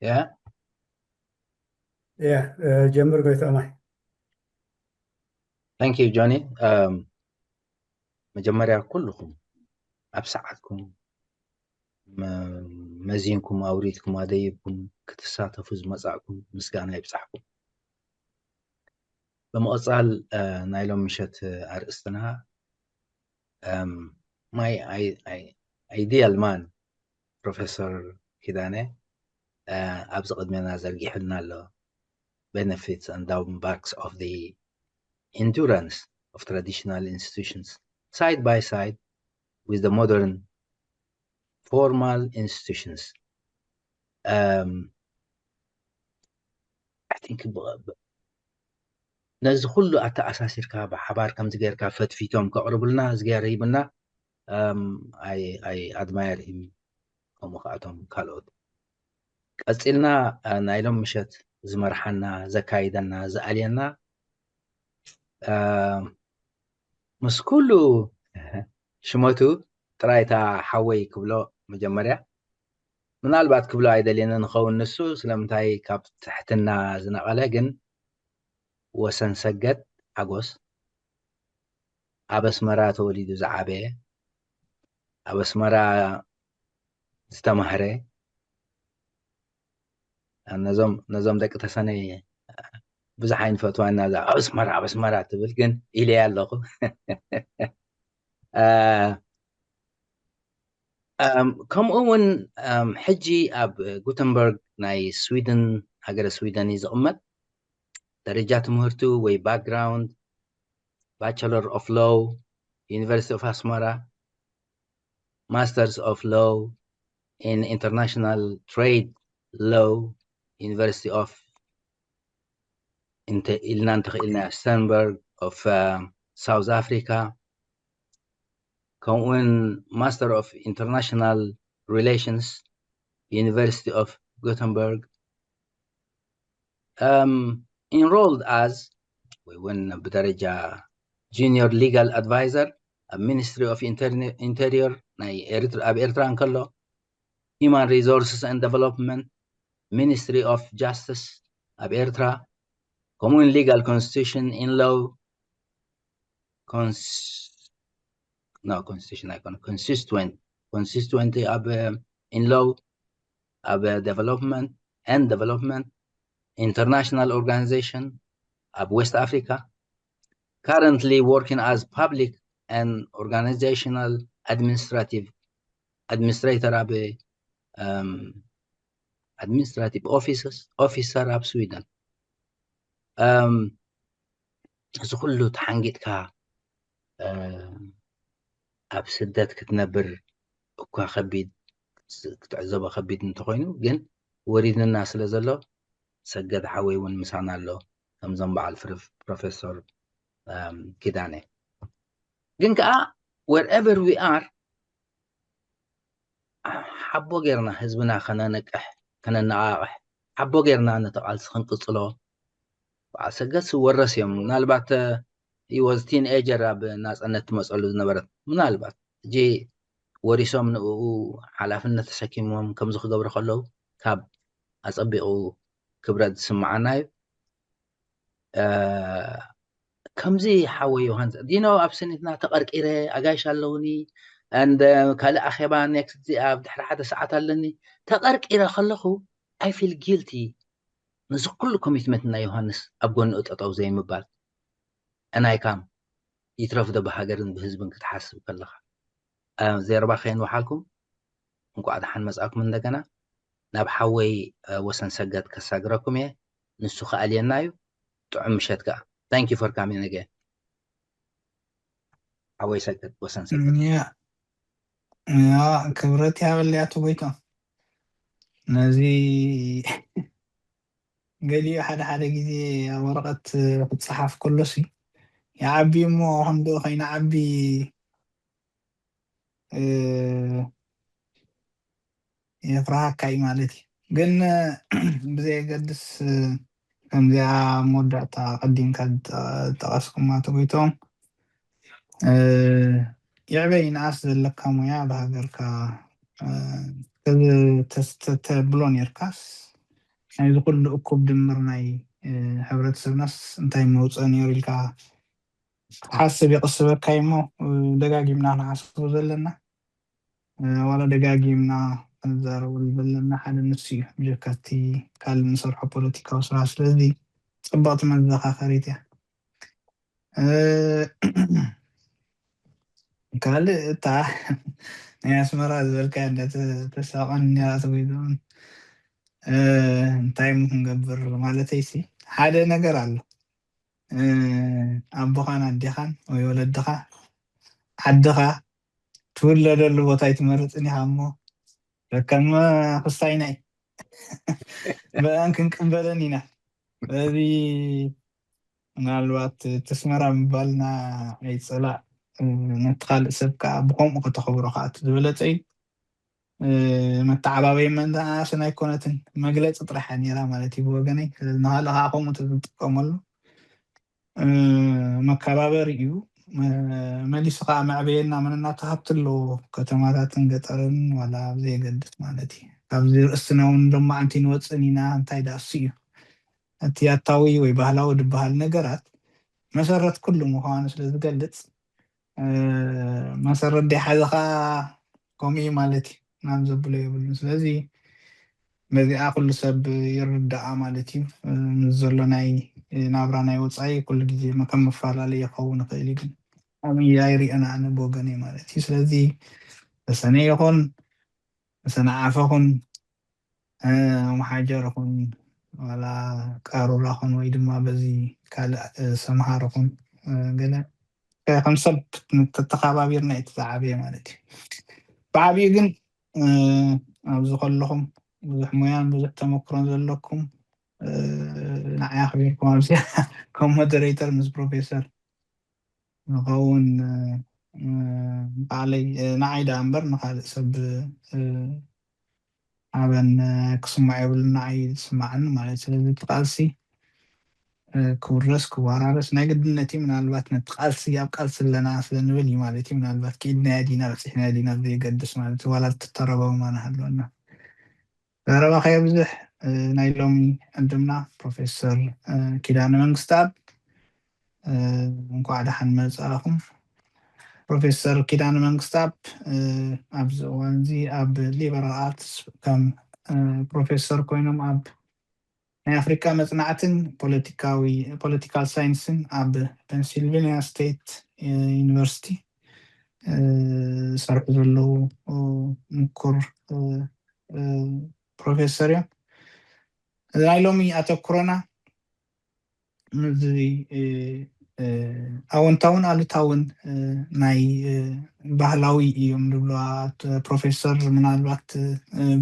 Yeah. Yeah, جمر قلت أنا. Thank you, Johnny. مجمريا كلكم أبسعتكم مزينكم أوريتكم أديبكم كتساتفوا زمزعكم مسكانا يبسحكم بمقصال نايلوم مشت أرقستنا my ideal man Professor كداني أبز قدمنا زرقي لنا له benefits and drawbacks of the endurance of traditional institutions side by side with the modern formal institutions. I think نز كله أتا أساسير كابا حبار كم زجير كافت فيتهم كقرب لنا زجير يبنا I admire him كم خاتهم كالود أسئلنا نايلهم مشت زمرحنا زكايدنا زعلينا مس كله شمتو ترايتا حوي كبلو مجمرة من البعض كبلو عيدا لنا نخون نسوس لم تاي كاب تحتنا زنقلقن وسنسجد عقوس أبسمرا توليد زعابه أبسمرا استمهره نظام دك تسني بزحين فتوانا ذا أبسمرا تقول جن إلي الله كم أون حجي أب غوتنبرغ ناي سويدن هاجر سويدن إذا أمت درجات مهرتو وي background Bachelor of Law University of Asmara Masters of Law in International Trade Law University of إلنا Stenberg of South Africa كون Master of International Relations University of Gothenburg enrolled as when بدرجة Junior Legal Advisor Ministry of Interior أب إرتران كله Human Resources and Development Ministry of Justice أب إرترا Common Legal Constitution in Law Constituent أب in Law أب Development and Development International Organization of West Africa, currently working as public and organizational administrator of administrative officer of Sweden. كله تحنجت كا أب سدات كتنبر أكوا خبيد كتعزب خبيد انتخوينو جن وريدنا الناس لزلو سجد حوي ونمسعنا له كم زنبع الفرف بروفيسور كداني جن كا wherever we are حبو غيرنا حزبنا خنا نكح كنا نعاقح حبو غيرنا نتقال خنقصلو سجد ورس يوم نالبات he was teenager أب ناس أنت مسألة نبرت منالبات جي وريسوم نقو حلافنا تسكيمهم كم زخ قبر خلو كاب أصبقوا كبرد سمعنا كمزي حوي يوهانز دينو أبسنتنا تقرق إيري أغايش اللوني and كالا أخيبان يكسدي دحر حدا ساعات اللوني تقرق إيري خلقو I feel guilty نزو كل كوميتمنتنا يوهانس أبقون أتطو زي مبال أنا يكام يترفض بحاجرن بهزبن كتحسب كلها زي ربا خين وحالكم نكو عدحان مزاكم من دقنا ناب حوي وسن سجد كساقركم يه نسو خالينايو تعم شتكا thank you for coming again حوي سجد وسن سجد يا كبرت يا ولي أتوبيتو نزي قالي حد جدي ورقة صحف كله شيء يا عبي مو هندو خينا عبي يفرح كاي مالتي قلنا بزي قدس كم زي مودع تقديم كاد تقاسكم ما تبيتهم يعبي ناس لكم يا بهاجر كا تبلون يركاس ናይዚ ኩሉ እኩብ ድምር ናይ ሕብረተሰብናስ እንታይ መውፅእ ነይሩ ኢልካ ክትሓስብ ይቕስበካ እሞ ደጋጊምና ክንሓስቦ ዘለና ዋላ ደጋጊምና ክንዛረበሉ ዘለና ሓደ ንሱ እዩ ብጀካቲ ካልእ ንሰርሖ ፖለቲካዊ ስራሕ ስለዚ ፅብቕቲ መዘኻኸሪት እያ ካልእ እታ ናይ ኣስመራ ዝበልካ እንዳተሳቐን ነራ ተጎይዶን እንታይ ክንገብር ማለተይሲ ሓደ ነገር ኣሎ ኣቦኻን ኣዴኻን ወይ ወለድኻ ዓድኻ ትውለደሉ ቦታ ይትመርፅን ኢኻ እሞ ደከመ ክስታይና እዩ በአን ክንቅበለን ኢና በዚ ምናልባት ተስመራ ምባልና ኣይፀላእ ነቲ ካልእ ሰብ ከዓ ብከምኡ ከተኸብሮ ከዓ እቲ ዝበለፀ እዩ መተዓባበይ መንኣሰን ኣይኮነትን መግለፂ ጥራሕ ነራ ማለት እዩ ብወገነይ ንኻልእ ከዓ ከምኡ ትጥቀመሉ መከባበር እዩ መሊሱ ከዓ መዕበየና መንናቱ ሃብቲ ኣለዎ ከተማታትን ገጠርን ዋላ ዘይገድስ ማለት እዩ ካብዚ ርእስና እውን ሎማዓንቲ ንወፅን ኢና እንታይ ዳእሱ እዩ እቲ ኣታዊ ወይ ባህላዊ ድበሃል ነገራት መሰረት ኩሉ ምዃኑ ስለ ዝገልፅ መሰረት ደይሓዘ ከዓ ከምኡ እዩ ማለት እዩ ናብ ዘብሎ የብሉን ስለዚ በዚኣ ኩሉ ሰብ ይርዳኣ ማለት እዩ ምስ ዘሎ ናይ ናብራ ናይ ወፃኢ ኩሉ ግዜ ከም መፈላለየ ይኸውን ይኽእል እዩ ግን ዓብዪ ኣይሪአና ኣነ ብወገነይ ማለት እዩ ስለዚ በሰነ ይኹን በሰነ ዓፈኹን መሓጀርኹን ዋላ ቃሩራኹን ወይ ድማ በዚ ካልእ ሰምሃርኹን ገለ ከም ሰብ ተተኸባቢርና እዩ ተዓብየ ማለት እዩ ብዓብዪ ግን ኣብዚ ከለኹም ብዙሕ ሞያን ብዙሕ ተመክሮን ዘለኩም ንዓይ ኣኽቢርኩም ኣብዚኣ ከም ሞደሬተር ምስ ፕሮፌሰር ንኸውን ባዕለይ ንዓይ ዳ እምበር ንካልእ ሰብ ኣበን ክስማዕ የብሉን ንዓይ ዝስማዓኒ ማለት ስለዚ እቲ ቃልሲ ክውረስ ክወራረስ ናይ ግድነት እዩ ምናልባት ነቲ ቃልሲ ኣብ ቃልሲ ኣለና ስለንብል እዩ ማለት እዩ ምናልባት ከይድናያ ዲና በፂሕናያ ዲና ዘይገድስ ማለት እዩ ዋላ ትተረበቡማ ንሃለወና ዘረባ ኸየ ብዙሕ ናይ ሎሚ ዕድምና ፕሮፌሰር ኪዳነ መንግስትኣብ እንኳዕ ደሓን መፃእኹም ፕሮፌሰር ኪዳነ መንግስትኣብ ኣብዚ እዋን እዚ ኣብ ሊበራል ኣርትስ ከም ፕሮፌሰር ኮይኖም ኣብ ናይ ኣፍሪካ መፅናዕትን ፖለቲካል ሳይንስን ኣብ ፔንሲልቬንያ ስቴት ዩኒቨርሲቲ ዝሰርሑ ዘለዉ ምኩር ፕሮፌሰር እዮም ናይ ሎሚ ኣተኩሮና እዚ ኣወንታውን ኣሉታውን ናይ ባህላዊ እዮም ዝብልዋ ፕሮፌሰር ምናልባት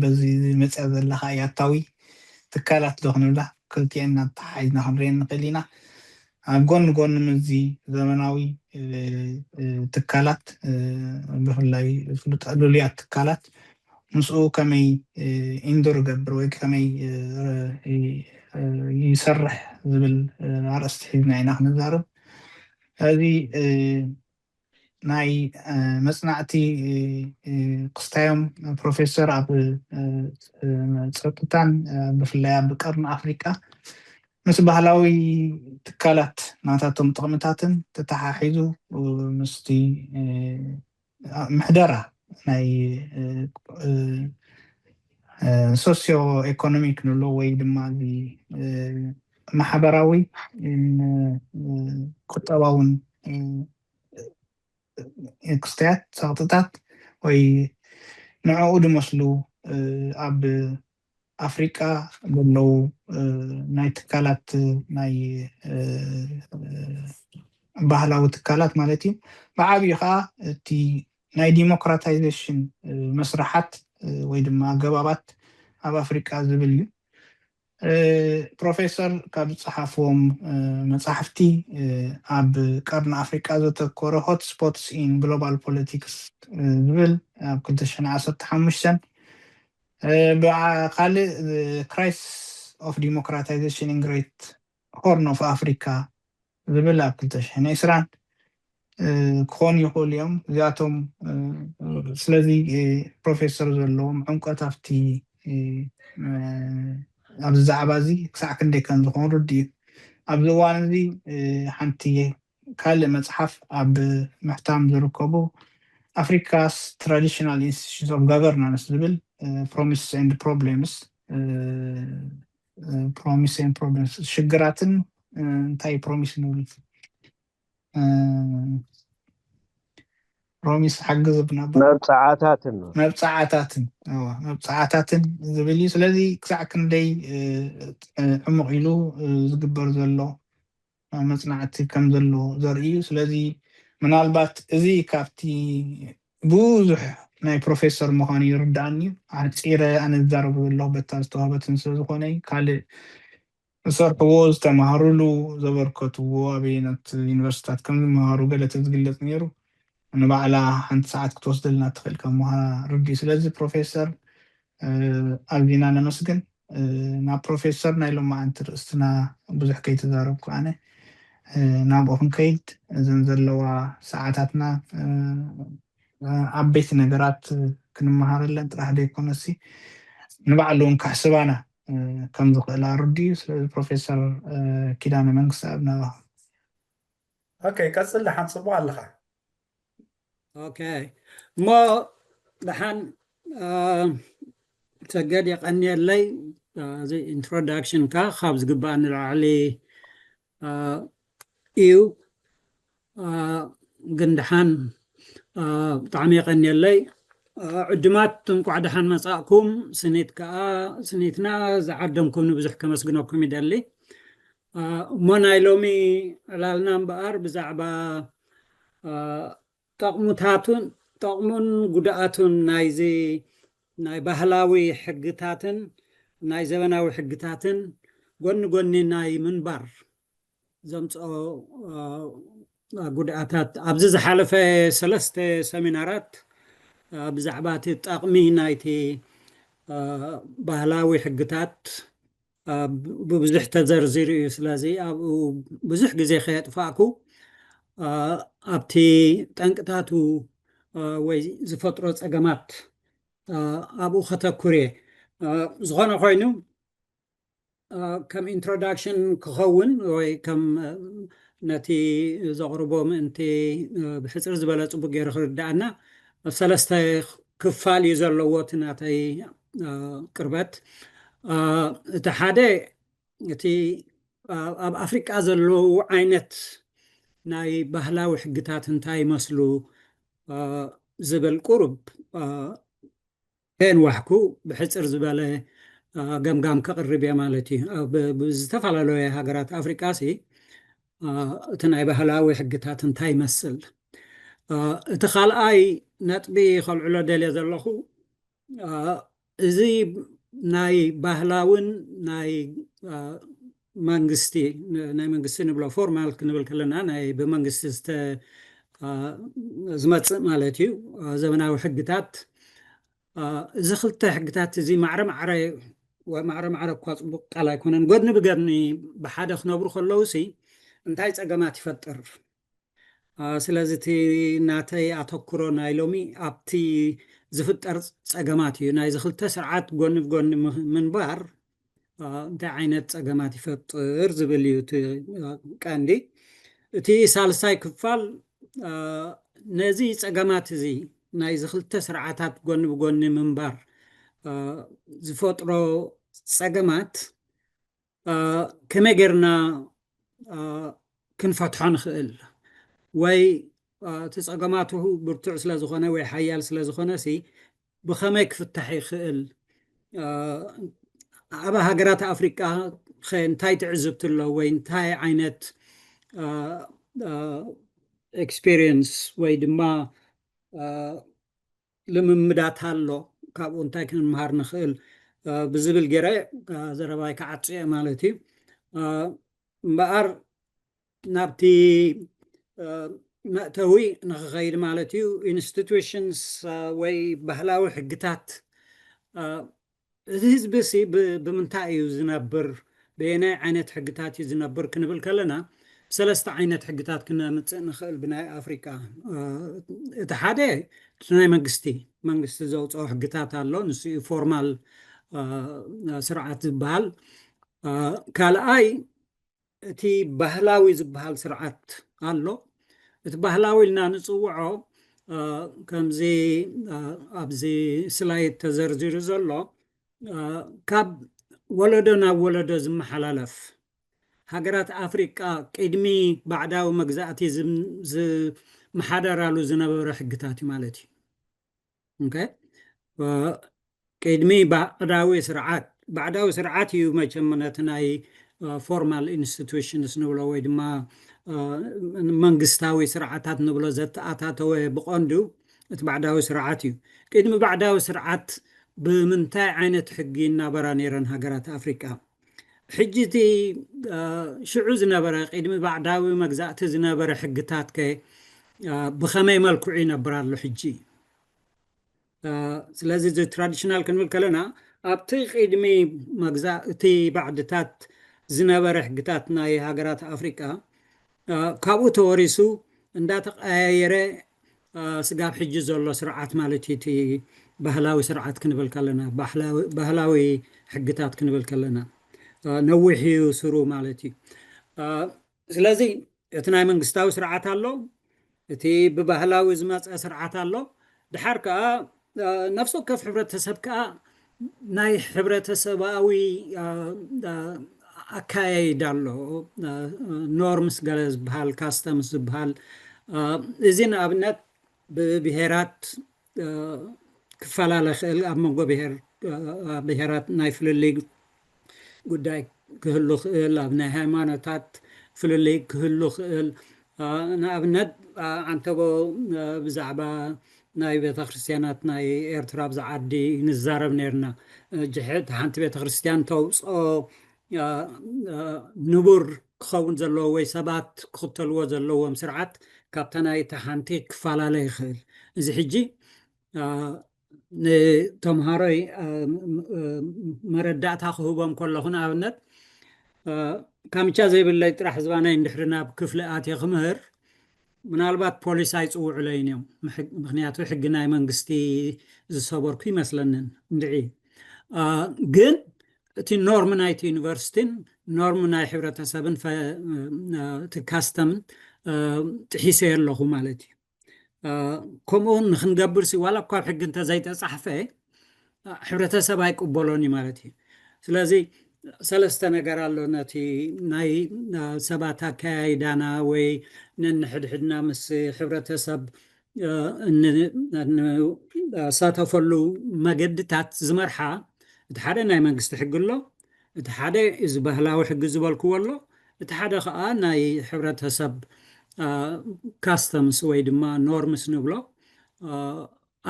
በዚ መፅያ ዘለካ ኣያታዊ ትካላት ዶ ክንብላ ክልቲአን እናተሓሒዝና ክንሪአን ንኽእል ኢና ኣብ ጎኒ ጎኒ ምዚ ዘመናዊ ትካላት ብፍላይ ልሉያት ትካላት ምስኡ ከመይ ኢንዶር ገብር ወይ ከመይ ይሰርሕ ዝብል ኣርእስቲ ሒዝና ኢና ክንዛረብ እዚ ናይ መፅናዕቲ ክስታዮም ፕሮፌሰር ኣብ ፀጥታን ብፍላይ ኣብ ቀርኒ ኣፍሪካ ምስ ባህላዊ ትካላት ናታቶም ጥቕምታትን ተተሓሒዙ ምስቲ ምሕደራ ናይ ሶስዮ ኢኮኖሚክ ንብሎ ወይ ድማ ማሕበራዊ ቁጠባውን ክስታያት ፀቕጥታት ወይ ንዕኡ ድመስሉ ኣብ ኣፍሪቃ ዘለው ናይ ትካላት ናይ ባህላዊ ትካላት ማለት እዩ ብዓብዪ ከዓ እቲ ናይ ዲሞክራታይዜሽን መስራሓት ወይ ድማ ገባባት ኣብ ኣፍሪቃ ዝብል እዩ ፕሮፌሰር ካብ ዝፀሓፍዎም መፅሓፍቲ ኣብ ቀርኒ ኣፍሪቃ ዘተኮረ ሆት ስፖትስ ኢን ግሎባል ፖለቲክስ ዝብል ኣብ 2015 ብካልእ ክራይሲስ ኦፍ ዲሞክራታይዜሽን ኢን ግሬት ሆርን ኦፍ ኣፍሪካ ዝብል ኣብ 2020 ክኾኑ ይኽእሉ እዮም እዚኣቶም ስለዚ ፕሮፌሰር ዘለዎም ዕምቆት ኣብቲ ኣብ ዛዕባ እዚ ክሳዕ ክንደይ ከም ዝኾኑ ርድኡ ኣብዚ እዋን እዚ ሓንቲ ካልእ መፅሓፍ ኣብ ምሕታም ዝርከቡ ኣፍሪካስ ትራዲሽናል ኢንስቲትዩት ኦፍ ገቨርናንስ ዝብል ፕሮሚስ ኤንድ ፕሮብሌምስ ሽግራትን እንታይ ፕሮሚስ ንብል ፕሮሚስ ሓግዝ ብነበር መብፃዕታትን ዝብል እዩ ስለዚ ክሳዕ ክንደይ ዕሙቕ ኢሉ ዝግበር ዘሎ መፅናዕቲ ከም ዘሎ ዘርኢ እዩ ስለዚ ምናልባት እዚ ካብቲ ብዙሕ ናይ ፕሮፌሰር ምዃኑ ይርዳእኒ ዓፂረ ኣነ ዝዛረቡ ዘለኹ በታ ዝተዋህበትን ስለዝኾነ ካልእ ዝሰርሕዎ ዝተምሃሩሉ ዘበርከትዎ ኣብየነት ዩኒቨርሲታት ከም ዝመሃሩ ገለ ተዝግለፅ ነይሩ ንባዕላ ሓንቲ ሰዓት ክትወስደልና ትኽእል ከም ምዃና ርድኡ ስለዚ ፕሮፌሰር ኣዝና ነመስግን ናብ ፕሮፌሰር ናይ ሎማዓንቲ ርእስትና ብዙሕ ከይተዛረብኩ ኣነ ናብኡ ክንከይድ እዘን ዘለዋ ሰዓታትና ዓበይቲ ነገራት ክንመሃረለን ጥራሕ ዘይኮነሲ ንባዕሉ እውን ካሕስባና ከም ዝኽእላ ርድኡ ስለዚ ፕሮፌሰር ኪዳነ መንግስቲ ኣብ ናባ ኦኬ ቀፅል ድሓን ፅቡቅ ኣለኻ اوكي ما دحان سجد يقني لي زي introduction كا خابز قبان العلي ايو قندحان طعمي يقني لي عدمات تنقع دحان مساءكم سنيتنا زعدمكم نبزح كمسقنوكم يدلي مونا يلومي لالنا بقار بزعبا طقمون ጉድኣቱን ናይዚ ናይ ባህላዊ ሕግታትን ናይ ዘመናዊ ሕግታትን ጎኒ ጎኒ ናይ ምንባር ዘምፅኦ ጉድኣታት ኣብዚ ዝሓለፈ 3 ሰሚናራት ብዛዕባ እቲ ጠቕሚ ናይቲ ባህላዊ ሕግታት ብብዙሕ ተዘርዚሩ እዩ ስለዚ ኣብኡ ብዙሕ ግዜ ከየጥፋእኩ ኣብቲ ጠንቅታቱ ወይ ዝፈጥሮ ፀገማት ኣብኡ ከተኩር እየ ዝኾነ ኮይኑ ከም ኢንትሮዳክሽን ክኸውን ወይ ከም ነቲ ዘቕርቦ ምእንቲ ብሕፅር ዝበለ ፅቡቅ ገይሩ ክርዳእና 3 ክፋል እዩ ዘለዎ እቲ ናተይ ቅርበት እቲ ሓደ እቲ ኣብ ኣፍሪቃ ዘለዉ ዓይነት ናይ ባህላዊ ሕግታት እንታይ ይመስሉ ዝብል ቁርብ ከንዋሕኩ ብሕፅር ዝበለ ገምጋም ከቕርብ እየ ማለት እዩ ብዝተፈላለዩ ሃገራት ኣፍሪቃ እቲ ናይ ባህላዊ ሕግታት እንታይ ይመስል እቲ ካልኣይ ነጥቢ ከልዕሎ ደልየ ዘለኹ እዚ ናይ ባህላውን ናይ መንግስቲ ንብሎ ፎርማል ክንብል ከለና ናይ ብመንግስቲ ዝመፅእ ማለት እዩ ዘመናዊ ሕግታት እዚ ክልተ ሕግታት እዚ ማዕረ ማዕረ እኳ ፅቡቅ ቃል ኣይኮነን ጎድኒ ብጎድኒ ብሓደ ክነብሩ ከለዉ እንታይ ፀገማት ይፈጥር ስለዚ እቲ ናተይ ኣተኩሮ ናይ ሎሚ ኣብቲ ዝፍጠር ፀገማት እዩ ናይዚ ክልተ ስርዓት ጎኒ ብጎኒ ምንባር እንታይ ዓይነት ፀገማት ይፈጥር ዝብል እዩ እቲ ቀንዲ እቲ ሳልሳይ ክፋል ነዚ ፀገማት እዚ ናይዚ ክልተ ስርዓታት ጎኒ ብጎኒ ምንባር ዝፈጥሮ ፀገማት ከመይ ጌርና ክንፈትሖ ንኽእል ወይ እቲ ፀገማቱ ብርቱዕ ስለ ዝኾነ ወይ ሓያል ስለ ዝኾነ ብኸመይ ክፍታሕ ይኽእል ኣብ ሃገራት ኣፍሪቃ እንታይ ትዕዝብቲ ኣሎ ወይ እንታይ ዓይነት ኤክስፔሪየንስ ወይ ድማ ልምምዳት ኣሎ ካብኡ እንታይ ክንምሃር ንኽእል ብዝብል ገይረ ዘረባይ ክዓፅ እየ ማለት እዩ እምበኣር ናብቲ መእተዊ ንኽኸይድ ማለት እዩ ኢንስቲትዩሽንስ ወይ ባህላዊ ሕግታት እቲ ህዝቢ ብምንታይ እዩ ዝነብር ብየናይ ዓይነት ሕግታት እዩ ዝነብር ክንብል ከለና 3 ዓይነት ሕግታት ክነምፅእ ንኽእል ብናይ ኣፍሪቃ እቲ ሓደ ናይ መንግስቲ ዘውፅኦ ሕግታት ኣሎ ንስኡ ፎርማል ስርዓት ዝበሃል ካልኣይ እቲ ባህላዊ ዝበሃል ስርዓት ኣሎ እቲ ባህላዊ ኢልና ንፅውዖ ከምዚ ኣብዚ ስላይድ ተዘርዚሩ ዘሎ ካብ ወለዶ ናብ ወለዶ ዝመሓላለፍ ሃገራት ኣፍሪቃ ቅድሚ ባዕዳዊ መግዛእቲ ዝመሓደራሉ ዝነበረ ሕግታት እዩ ማለት እዩ ቅድሚ ባዕዳዊ ስርዓት እዩ መቸም ነቲ ናይ ፎርማል ኢንስቲቱሽንስ ንብሎ ወይ ድማ መንግስታዊ ስርዓታት ንብሎ ዘተኣታተወ ብቐንዱ እቲ ባዕዳዊ ስርዓት እዩ ቅድሚ ባዕዳዊ ስርዓት ብምንታይ ዓይነት ሕጊ እናበራ ነይረን ሃገራት ኣፍሪቃ ሕጂ እቲ ሽዑ ዝነበረ ቅድሚ ባዕዳዊ መግዛእቲ ዝነበረ ሕግታት ከ ብኸመይ መልክዑ ይነብር ኣሎ ሕጂ ስለዚ እዚ ትራዲሽናል ክንብል ከለና ኣብቲ ቅድሚ መግዛእቲ ባዕድታት ዝነበረ ሕግታት ናይ ሃገራት ኣፍሪቃ ካብኡ ተወሪሱ እንዳተቀያየረ ስጋብ ሕጂ ዘሎ ስርዓት ማለት እቲ ባህላዊ ስርዓት ክንብል ከለና ባህላዊ ሕግታት ክንብል ከለና ነዊሕ ስሩ ማለት እዩ ስለዚ እቲ ናይ መንግስታዊ ስርዓት ኣሎ እቲ ብባህላዊ ዝመፀ ስርዓት ኣሎ ድሓር ከዓ ነፍሲ ወከፍ ሕብረተሰብ ከዓ ናይ ሕብረተሰባዊ ኣካያይዳ ኣሎ ኖርምስ ገለ ዝበሃል ካስተምስ ዝበሃል እዚ ንኣብነት ብብሄራት ክፈላለ ክእል ኣብ መንጎ ብሄራት ናይ ፍልልይ ጉዳይ ክህሉ ክእል ኣብ ናይ ሃይማኖታት ፍልልይ ክህሉ ክእል ንኣብነት ኣንተቦ ብዛዕባ ናይ ቤተክርስትያናት ናይ ኤርትራ ብዝዓዲ ንዛረብ ነርና ጅሕት ሓንቲ ቤተክርስትያን ተውፅኦ ንቡር ክኸውን ዘለዎ ወይ ሰባት ክኽተልዎ ዘለዎም ስርዓት ካብታ ናይቲ ሓንቲ ክፈላለ ይኽእል እዚ ሕጂ ንተምሃሮይ መረዳእታ ክህቦም ከለኹ ንኣብነት ካምቻ ዘይብለይ ጥራሕ ዝባናይ እንድሕሪ ናብ ክፍሊ ኣትየ ክምህር ምናልባት ፖሊስ ኣይፅውዑለይን እዮም ምክንያቱ ሕጊ ናይ መንግስቲ ዝሰበርኩ ይመስለንን እንድዒ ግን እቲ ኖርም ናይቲ ዩኒቨርሲቲን ኖርም ናይ ሕብረተሰብን እቲ ካስተምን ጥሒሰ ኣለኹ ማለት እዩ ከምኡውን ንክንገብር ዋላ እኳ ሕጊ እንተዘይተፃሕፈ ሕብረተሰብ ኣይቅበሎን እዩ ማለት እዩ ስለዚ ሰለስተ ነገር ኣሎ ነቲ ናይ ሰባት ኣከያይዳና ወይ ነንሕድሕድና ምስ ሕብረተሰብ ሳተፈሉ መገድታት ዝመርሓ እቲ ሓደ ናይ መንግስቲ ሕጊ ኣሎ እቲ ሓደ እዚ ባህላዊ ሕጊ ዝበልክዎ ኣሎ እቲ ሓደ ከዓ ናይ ሕብረተሰብ ካስተምስ ወይ ድማ ኖርምስ ንብሎ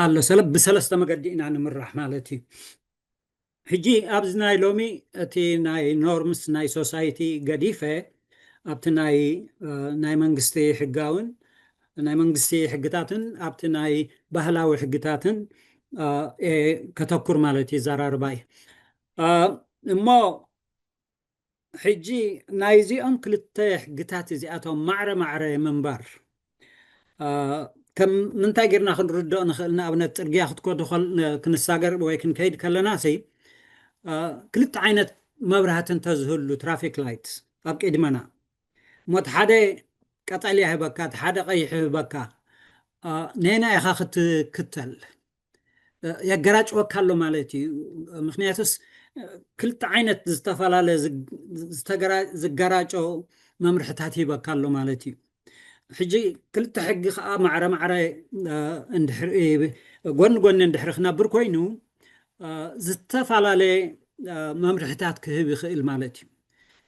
ኣሎ ብሰለስተ መገዲ ኢና ንምራሕ ማለት እዩ ሕጂ ኣብዚ ናይ ሎሚ እቲ ናይ ኖርምስ ናይ ሶሳይቲ ገዲፈ ኣብቲ ናይ መንግስቲ ሕጋውን ናይ መንግስቲ ሕግታትን ኣብቲ ናይ ባህላዊ ሕግታትን ከተኩር ማለት እዩ ዘራርባይ እሞ ሕጂ ናይዚኦም ክልተ ሕግታት እዚኣቶም ማዕረ ምንባር ከም ምንታይ ጌርና ክንርድኦ ንኽእል ንኣብነት ፅርግያ ክትከዱ ክንሳገር ወይ ክንከይድ ከለና ሰይ ክልተ ዓይነት መብራህቲ እንተዝህሉ ትራፊክ ላይት ኣብ ቅድመና ሞት ሓደ ቀጠልያ ይህበካ እቲ ሓደ ቀይሕ ይህበካ ነና ኢኻ ክትክተል የገራጭወካ ኣሎ ማለት እዩ ምክንያቱስ ክልተ ዓይነት ዝተፈላለየ ዝገራጮ መምርሕታት ይህበካ ኣሎ ማለት እዩ ሕጂ ክልተ ሕጊ ከዓ ማዕረ ጎኒ ጎኒ እንድሕሪ ክነብር ኮይኑ ዝተፈላለየ መምርሕታት ክህብ ይኽእል ማለት እዩ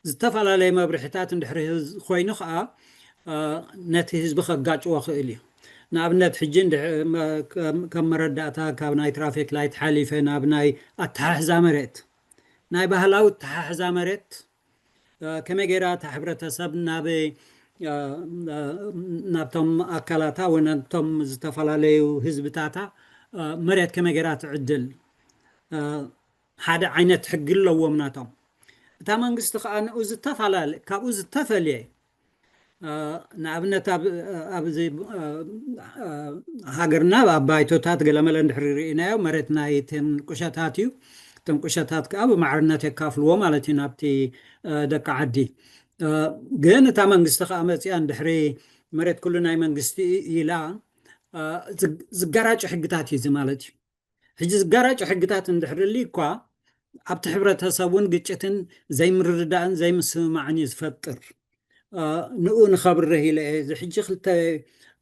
ዝተፈላለየ መብርሕታት እንድሕሪ ኮይኑ ከዓ ነቲ ህዝቢ ከጋጭዎ ክእል እዩ ንኣብነት ሕጂ ከም መረዳእታ ካብ ናይ ትራፊክ ላይት ሓሊፈ ናብ ናይ ኣተሓሕዛ መሬት ናይ ባህላዊ ኣተሓሕዛ መሬት ከመይ ጌራ እታ ሕብረተሰብ ናብቶም ኣካላታ ወይ ናብቶም ዝተፈላለዩ ህዝብታታ መሬት ከመይ ጌራ ትዕድል ሓደ ዓይነት ሕጊ ኣለዎም ናቶም እታ መንግስቲ ከዓ ካብኡ ዝተፈልየ ንኣብነት ኣብዚ ሃገርና ኣብ ባይቶታት ገለመለ እንድሕሪ ርኢናዮ መሬት ናይትን ቁሸታት እዩ تنقشتات كأب معرنة كافلو مالتي نابتي دك عدي جن تامن قستخ أمتي عند حري مريت كلنا يمن قستي إلى زجراج حقتاتي زمالتي حجز زجراج حقتات عند حري اللي كوا عبت حبرة هسوون قتشتن زي مردان زي مسمعني زفتر نقول نخبر رهيلة إذا حجي خلت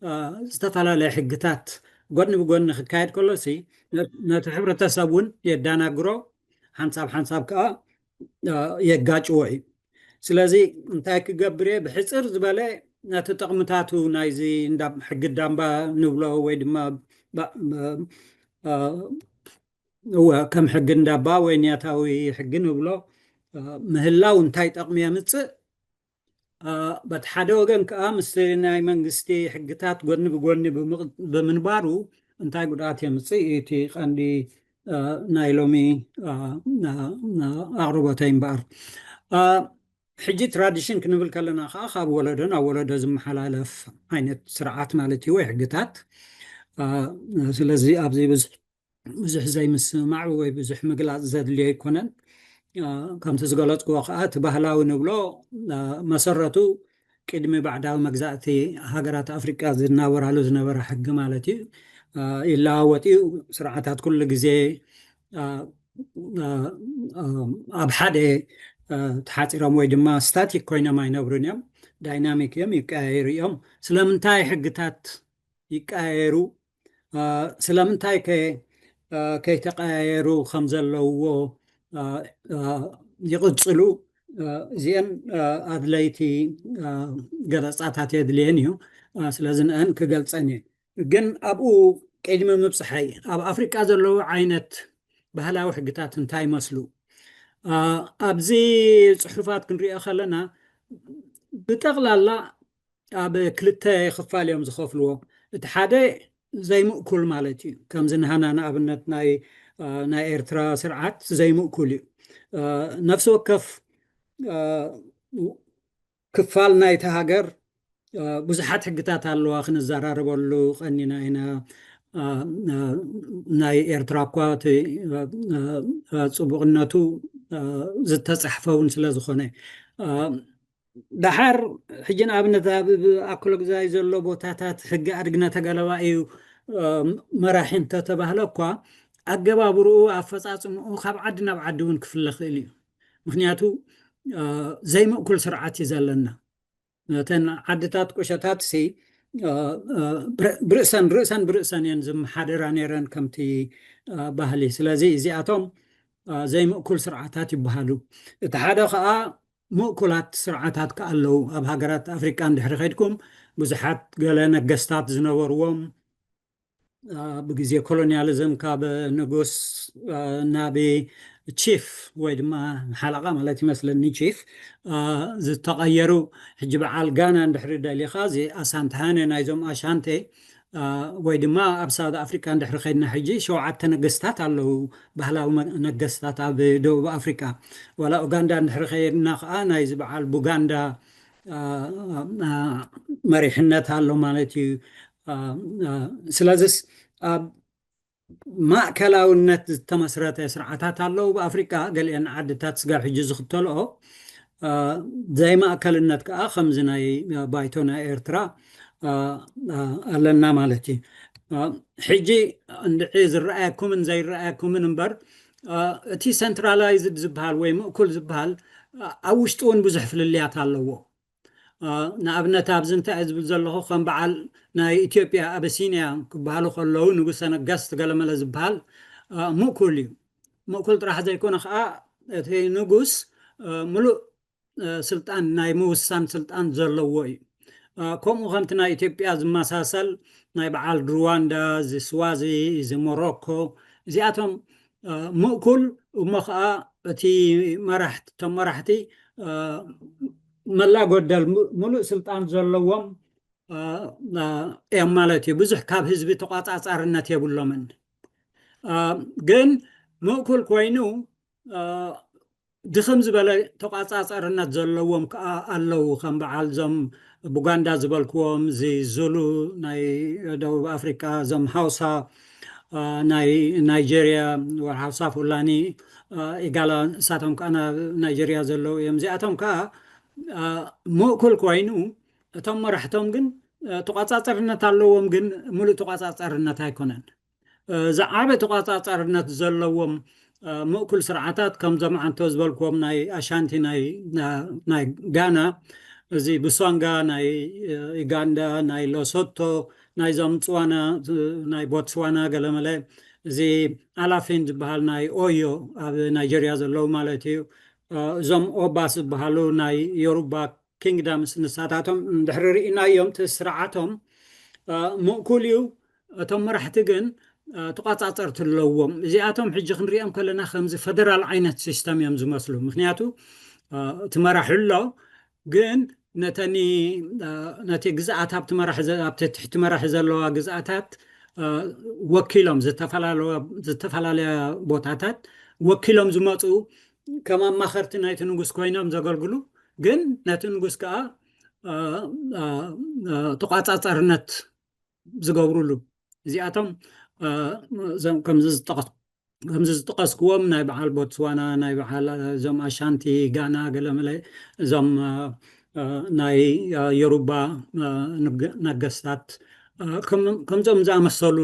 استطلع له حقتات قرن بقرن خكايد كله سي نتحبر تسابون يدانا قرو حنصاب كا يقاج وعي سلازي انتاك قبري بحصر زبالة نتطقمتاتو نايزي ندام حق الدامبا نبلو ويدما هو كم حق ندابا وينياتاوي حق نبلو مهلاو انتاي تقمية متص بتحدو جن كأمستنا منجستي حقتات قرن بقرن بمنبارو انتاي قدرات يمتصي تي عندي نايلومي أغربتين بار حجي تراديشن كنبل كلنا خاب ولدنا ولد زم حلالف عينت سرعات مالتي وحقتات سلازي أبزي بزح زي مسمع وبزح مقلات زاد اللي يكونن كم تسقلت قوقات بهلاو نبلو مسرتو قدمي بعدها مجزاتي هاجرات أفريقيا زدنا ورالو زنبر حق مالتي إلا وتي سرعات كل جزء أبحده تحت رموي دما ستاتيك كوينا ما ينبرون يوم دايناميك يوم يكاير يوم سلامنتاي حقتات يكايرو سلامنتاي كي تقايرو خمزلو يقصلو زين أدليتي قرصاتات يدلينيو سلازن أن كقلصاني جن أبو كيدم مبصحي أب أفريقيا زلو عينت بهلاو حقتات انتاي مسلو أبزي صحفات كنري خلنا بتغلى أب كلتا خفال يوم زخفلو اتحادي زي مؤكل مالتي كم زنهانا أبنت ناي إرترا سرعات زي مؤكلي نفس وكف كفال ناي تهاجر بزحات حقتات هالو أخن الزرار بولو قنينا هنا ناي إرترا قواتي صبغناتو زت صحفون سلازخونه دحر حجنا أبنت أكلك زي زلو بوتاتات حق أرجنا تجلوايو مراحين تتبهلكوا أجبابرو أفصاصم خاب عدنا بعدون كفل خيلي مخنياتو زي ما كل سرعات يزلنا تن عدتات كشتات سي برأسان ينزم حادران يران كمتي بهلي سلازي زياتهم زي ما كل سرعاتات يبهلو اتحادو خا مؤكلات سرعاتات كألو أب هاجرات أفريقيا عند حرقيتكم بزحات قالنا قستات زنوروم بجزية كولونياليزم كاب نجوس نابي تشيف ويدما حلقة مالتي مثلا تشيف زي تغيروا حجب عالقانا عند حريد اللي خازي أسانتهاني نايزوم أشانتي ويدما أبساد أفريقيا عند حرقيدنا حجي شو عدت نقستات على بهلاو نقستات بدوب أفريقيا ولا أوغندا عند حرقيدنا نايز بعال بوغندا مريحنات على مالتي سلازس ما كلاونت تمسرات سرعتات الله بأفريقيا قال إن عدتات سجار حجز خطلو زي ما أكلنت كأخم زناي بايتونا إيرترا ألنا مالتي حجي عند عز الرأيكم من زي الرأيكم من بر تي سنترالايزد زبال ويمؤكل زبال أوشتون بزحف لليات الله نابنت أبزنت أزبل زلخو خم بعل ناي إثيوبيا أبسينيا كبالو خلو نقص أنا قست قال ملا زبال مؤكل راح زي يكون تي نقص ملو سلطان ناي موسان سلطان زلوي كم وخمتنا إثيوبيا زماساسل ناي بعل رواندا زي سوازي زي موروكو زي أتم مؤكل ومخا تي مرحت تم مرحتي ملا قدل ملو سلطان زلوهم مالتي بزح كاب حزبي تقاطع صارنات يبلو من جن مؤكل كوينو دخم زبالة تقاطع صارنات زلوهم كألو خم بعال زم بوغندا زبالكوم زي زولو ناي دو أفريقيا زم هاوسا ናይጄርያ ወርሃብ ሳፉላኒ ኢጋላ ንሳቶም ከዓ ናይጄርያ ዘለው እዮም እዚኣቶም ከዓ ምእኩል ኮይኑ እቶም መራሕቶም ግን ተቋፃፀርነት ኣለዎም ግን ሙሉእ ተቋፃፀርነት ኣይኮነን ዝዓበ ተቋፃፀርነት ዘለዎም ምእኩል ስርዓታት ከም ዘመዓንቶ ዝበልክዎም ናይ ኣሻንቲ ናይ ጋና እዚ ብሶንጋ ናይ ዩጋንዳ ናይ ሎሶቶ ናይ ዞም ፅዋና ናይ ቦትስዋና ገለመለ እዚ ኣላፊን ዝበሃል ናይ ኦዮ ኣብ ናይጀርያ ዘለው ማለት እዩ እዞም ኦባስ ዝበሃሉ ናይ ዮሩባ ኪንግዳምስ ንሳታቶም ድሕሪ ርኢናዮም እቲ ስርዓቶም ምእኩል እዩ እቶም መራሕቲ ግን ተቋፃፀርቲ ኣለዎም እዚኣቶም ሕጂ ክንሪኦም ከለና ከምዚ ፌደራል ዓይነት ሲስተም እዮም ዝመስሉ ምክንያቱ እቲ መራሕሎ ግን ነቲ ግዝኣት ኣብቲ ትሕቲ መራሒ ዘለዋ ግዝኣታት ወኪሎም ዝተፈላለየ ቦታታት ወኪሎም ዝመፁ ከም ኣማኸርቲ ናይቲ ንጉስ ኮይኖም ዘገልግሉ ግን ነቲ ንጉስ ከዓ ተቋፃፀርነት ዝገብሩሉ እዚኣቶም ከምዚ ዝጠቀስክዎም ናይ በዓል ቦትስዋና ናይ በዓል እዞም ኣሻንቲ ጋና ገለመለ እዞም ናይ ዮሩባ ነገስታት ከምዞም ዝኣመሰሉ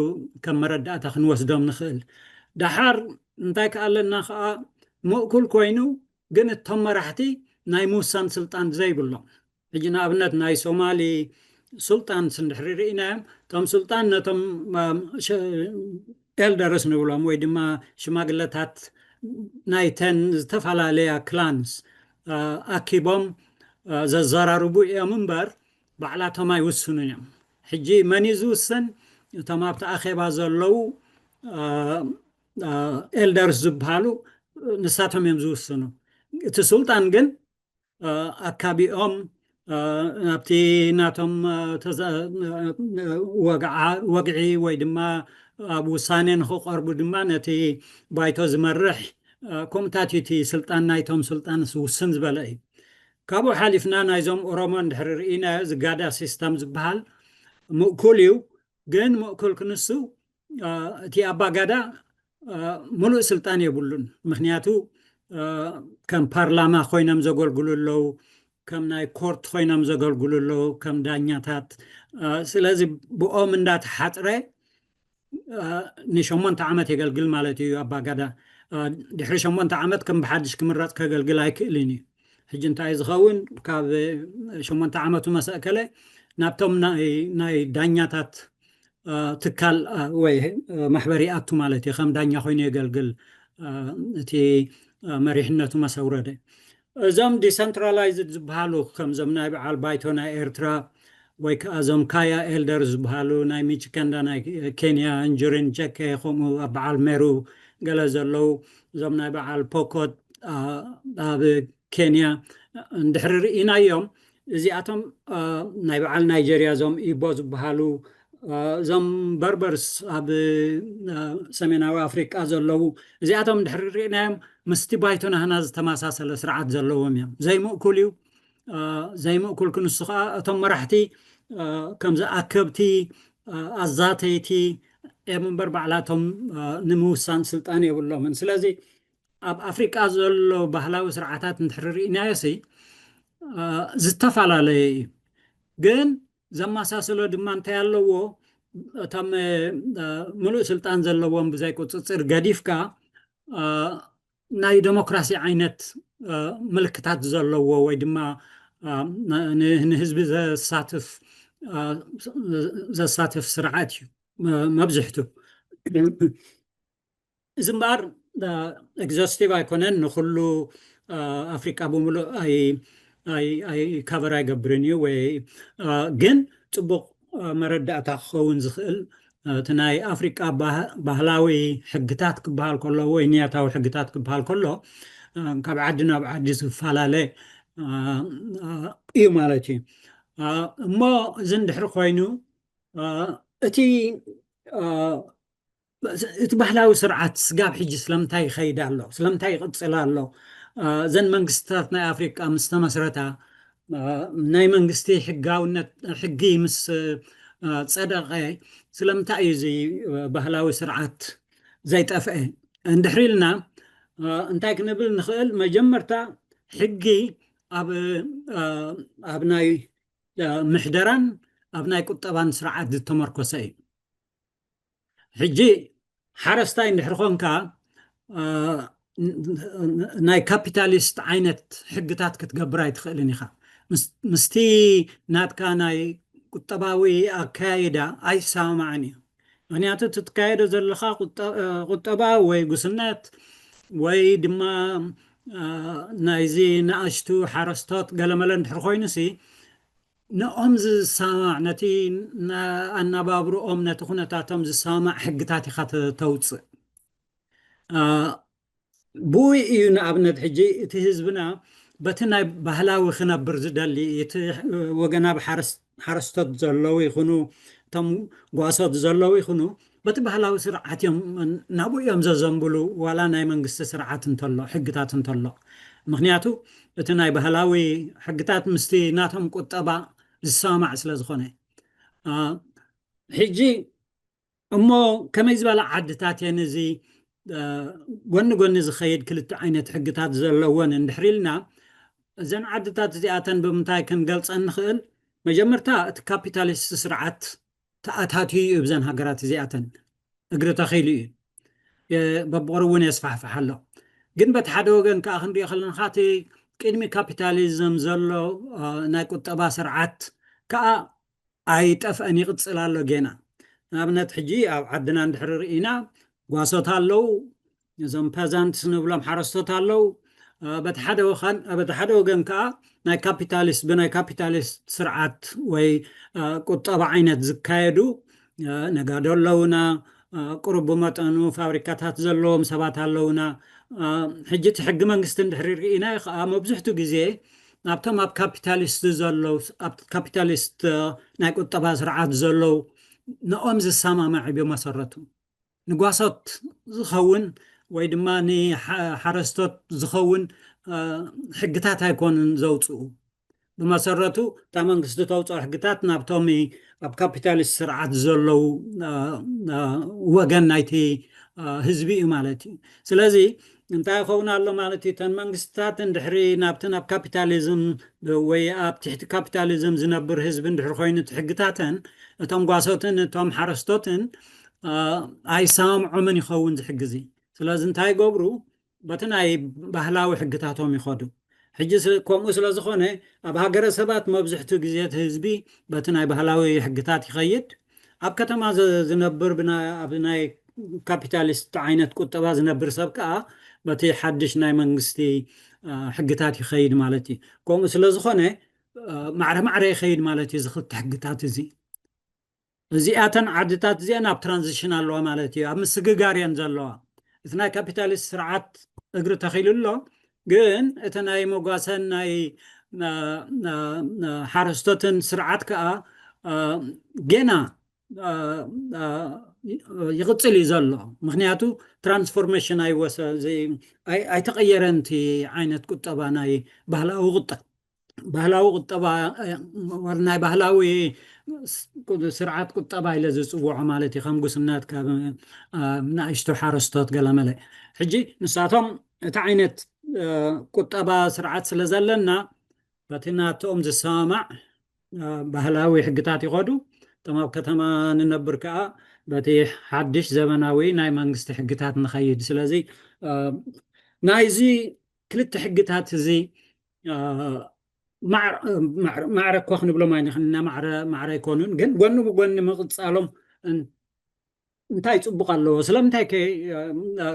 ከም መረዳእታ ክንወስዶም ንኽእል ዳሓር እንታይ ከኣለና ከዓ ምእኩል ኮይኑ ግን እቶም መራሕቲ ናይ ምውሳን ስልጣን ዘይብሎም ሕጂ ንኣብነት ናይ ሶማሊ ሱልጣን ስንድሕሪ ርኢናዮም እቶም ሱልጣን ነቶም ኤልደርስ ንብሎም ወይ ድማ ሽማግለታት ናይተን ዝተፈላለያ ክላንስ ኣኪቦም ዘዘራርቡ እዮም እምበር ባዕላቶም ኣይውስኑን እዮም ሕጂ መን እዩ ዝውስን እቶም ኣብቲ ኣኼባ ዘለው ኤልደርስ ዝበሃሉ ንሳቶም እዮም ዝውስኑ እቲ ሱልጣን ግን ኣካቢኦም ኣብቲ ናቶም ወግዒ ወይ ድማ ኣብ ውሳኔ ንክቐርቡ ድማ ነቲ ባይቶ ዝመርሕ ኮሚታቲቲ ስልጣን ናይቶም ስልጣን ውስን ዝበለ እዩ ካብኡ ሓሊፍና ናይዞም ኦሮሞ እንድሕሪ ርኢና ዝጋዳ ሲስተም ዝበሃል ምእኩል እዩ ግን ምእኩል ክንሱ እቲ ኣባጋዳ ሙሉእ ስልጣን የብሉን ምክንያቱ ከም ፓርላማ ኮይኖም ዘገልግሉ ኣለው ከም ናይ ኮርት ኮይኖም ዘገልግሉ ኣለው ከም ዳኛታት ስለዚ ብኦም እንዳተሓፅረ ን8 ዓመት የገልግል ማለት እዩ ኣባጋዳ ድሕሪ 8 ዓመት ከም ብሓድሽ ክምረፅ ከገልግል ኣይክእልን እዩ ሕጂ እንታይ ዝኸውን ካብ 8 ዓመቱ መሰእከለ ናብቶም ናይ ዳኛታት ትካል ወይ ማሕበሪ ኣቱ ማለት እዩ ከም ዳኛ ኮይኑ የገልግል እቲ መሪሕነቱ መሰውረደ እዞም ዲሰንትራላይዝድ ዝበሃሉ ከምዞም ናይ በዓል ባይቶ ናይ ኤርትራ ወይ ከዓ እዞም ካያ ኤልደር ዝበሃሉ ናይ ሚችጋንዳ ናይ ኬንያ እንጅሪን ጀከ ከምኡ ኣብ በዓል ሜሩ ገለ ዘለው እዞም ናይ በዓል ፖኮት ኣብ ኬንያ እንድሕሪ ርኢናዮም እዚኣቶም ናይ በዓል ናይጀርያ እዞም ኢቦ ዝበሃሉ እዞም በርበርስ ኣብ ሰሜናዊ ኣፍሪቃ ዘለው እዚኣቶም እንድሕሪ ርኢናዮም ምስቲ ባይቶ ናህና ዝተመሳሰለ ስርዓት ዘለዎም እዮም ዘይምእኩል ክንሱ ከዓ እቶም መራሕቲ ከምዚ ኣከብቲ ኣዛተይቲ እዮም እምበር ባዕላቶም ንምውሳን ስልጣን የብሎምን ስለዚ ኣብ ኣፍሪቃ ዘሎ ባህላዊ ስርዓታት እንድሕሪ ርኢናዮሲ ዝተፈላለየ እዩ ግን ዘመሳሰሎ ድማ እንታይ ኣለዎ እቶም ሙሉእ ስልጣን ዘለዎም ብዘይ ቁፅፅር ገዲፍካ ናይ ዴሞክራሲ ዓይነት ምልክታት ዘለዎ ወይ ድማ ንህዝቢ ዘሳትፍ ስርዓት እዩ መብዝሕቱ እዚ እምበር ኤግዞስቲቭ ኣይኮነን ንኩሉ ኣፍሪቃ ብምሉእ ኣይ ካቨር ኣይገብርን እዩ ወይ ግን ፅቡቅ መረዳእታ ክኸውን ዝኽእል እቲ ናይ ኣፍሪቃ ባህላዊ ሕግታት ክበሃል ከሎ ወይ ኒያታዊ ሕግታት ክበሃል ከሎ ካብ ዓዲ ናብ ዓዲ ዝፈላለ እዩ ማለት እዩ እሞ እዚ እንድሕሪ ኮይኑ እቲ ባህላዊ ስርዓት ስጋብ ሕጂ ስለምንታይ ይኸይድ ኣሎ ስለምንታይ ይቕፅል ኣሎ ዘን መንግስትታት ናይ ኣፍሪቃ ምስ ተመስረታ ናይ መንግስቲ ሕጋውነት ሕጊ ምስ صدقه سلمتاي زي بهلاوي سرعات زي طفئ اندحريلنا انتاي كنبل نخيل مجمرتا حقي ابناي محدران ابناي قطبان سرعات التمركزي حجي حرستاي اندحرخونكا ناي كابيتاليست عينت حقتات كتقبراي تخيلني خا مستي ناتكا ناي قطباوي أكايدا أي سامعني معناته تتكايد زلخا قطبا وي قسنات وي دما نايزي ناشتو حرستات قلملن حرخوينسي نأمز السامع نتي أنا بابرو أم نتخونة تاتمز السامع حقتاتي خات توتص بوي إيو نابنت حجي تهزبنا بتنا بهلاوي خنبر زدالي وقنا حرستات زلوي يخونو تم قواسات زلوي يخونو بت بهلاوي سرعات يوم نابو يوم زنبلو ولا ناي منقست سرعات انتلو حقتات انتلو مخنياتو بتنا بهلاوي حقتات مستي ناتهم قطبا السامع سلازخوني حجي أمو كما يزبال عدتات ينزي قن زخيد كلت عينة حقتات زلوان اندحريلنا زين عدتات زياتن بمتاي كنقلص نخيل مجمرتا كابيتاليست سرعات تأتاتي بزن هاقرات زياتن اقرأ تخيلي ببغرون يسفح حلو قن بتحدوغن كاخن ريخلن خاتي كلمة كابيتاليزم زلو ناي قطبا سرعات كا ايتف اني قصلالو جينا نابنت حجي او عدنا ندحرر اينا قواسوت هالو زم بازانت سنبلام حرستوت هالو بتحدوغن كا ناي كابيتاليست بناي كابيتاليست سرعات وي قطبا عينت زكايدو نقادو اللونا قرب مطانو فابريكاتات زلوم سبات هالونا حجت حق منقستن دحرير إينا مبزحتو جزيه نابتم اب كابيتاليست زلو اب كابيتاليست ناي قطبا سرعات زلو نقومز السما معي بمسرتو نقواسات زخون ويدماني حرستوت زخون حقتات هيكون زوتو بمسرتو تامن قصدو توصل حقتات نابتومي اب كابيتاليست سرعات زلو وغن نايتي هزبي مالتي سلازي انتا خونا الله مالتي تن منقستات اندحري نابتن اب كابيتاليزم وي اب تحت كابيتاليزم زنبر هزب اندحر خوين تحقتاتن اتم قاسوتن اتم حرستوتن اي سامعو من يخون زحقزي سلازي انتاي قبرو بتناي بهلاوي حقتاتهم يخودو حجس كومو سلازخونه اب هاجر سبات مبزحتو غزيات حزبي بتناي بهلاوي حقتات يخيد اب كتما زنبر بنا ابناي كابيتاليست عينت قطبا زنبر سبكا بتي حدش ناي منغستي حقتات يخيد مالتي كومو سلازخونه معره يخيد مالتي زخت حقتات زي زياتن عدتات زي انا بترانزيشنال لو مالتي ام سغغاريان زلوا اثنا كابيتاليست سرعات اقر تخيلوا ግን እተናይ መጓሰን ናይ ሓረስቶትን ስርዓት ከዓ ገና ይቅፅል እዩ ዘሎ ምክንያቱ ትራንስፎርሜሽን ኣይተቀየረን እቲ ዓይነት ቁጠባ ናይ ባህላዊ ቁጠባ ናይ ባህላዊ ስርዓት ቁጠባ ኢለ ዝፅውዖ ማለት እዩ ከም ጉስናት ካብ ንእሽቶ ሓረስቶት ገለመለ ሕጂ ንሳቶም እቲ ዓይነት ቁጠባ ስርዓት ስለዘለና በቲና ቶም ዝሰማዕ ባህላዊ ሕግታት ይኸዱ ተማብ ከተማ ንነብር ከዓ በቲ ሓድሽ ዘመናዊ ናይ መንግስቲ ሕግታት ንኸይድ ስለዚ ናይዚ ክልተ ሕግታት እዚ معرة كوخ نبلو ما نخلنا معرة يكونون جن قن مقصالهم انتاي تصبق الله سلام انتاي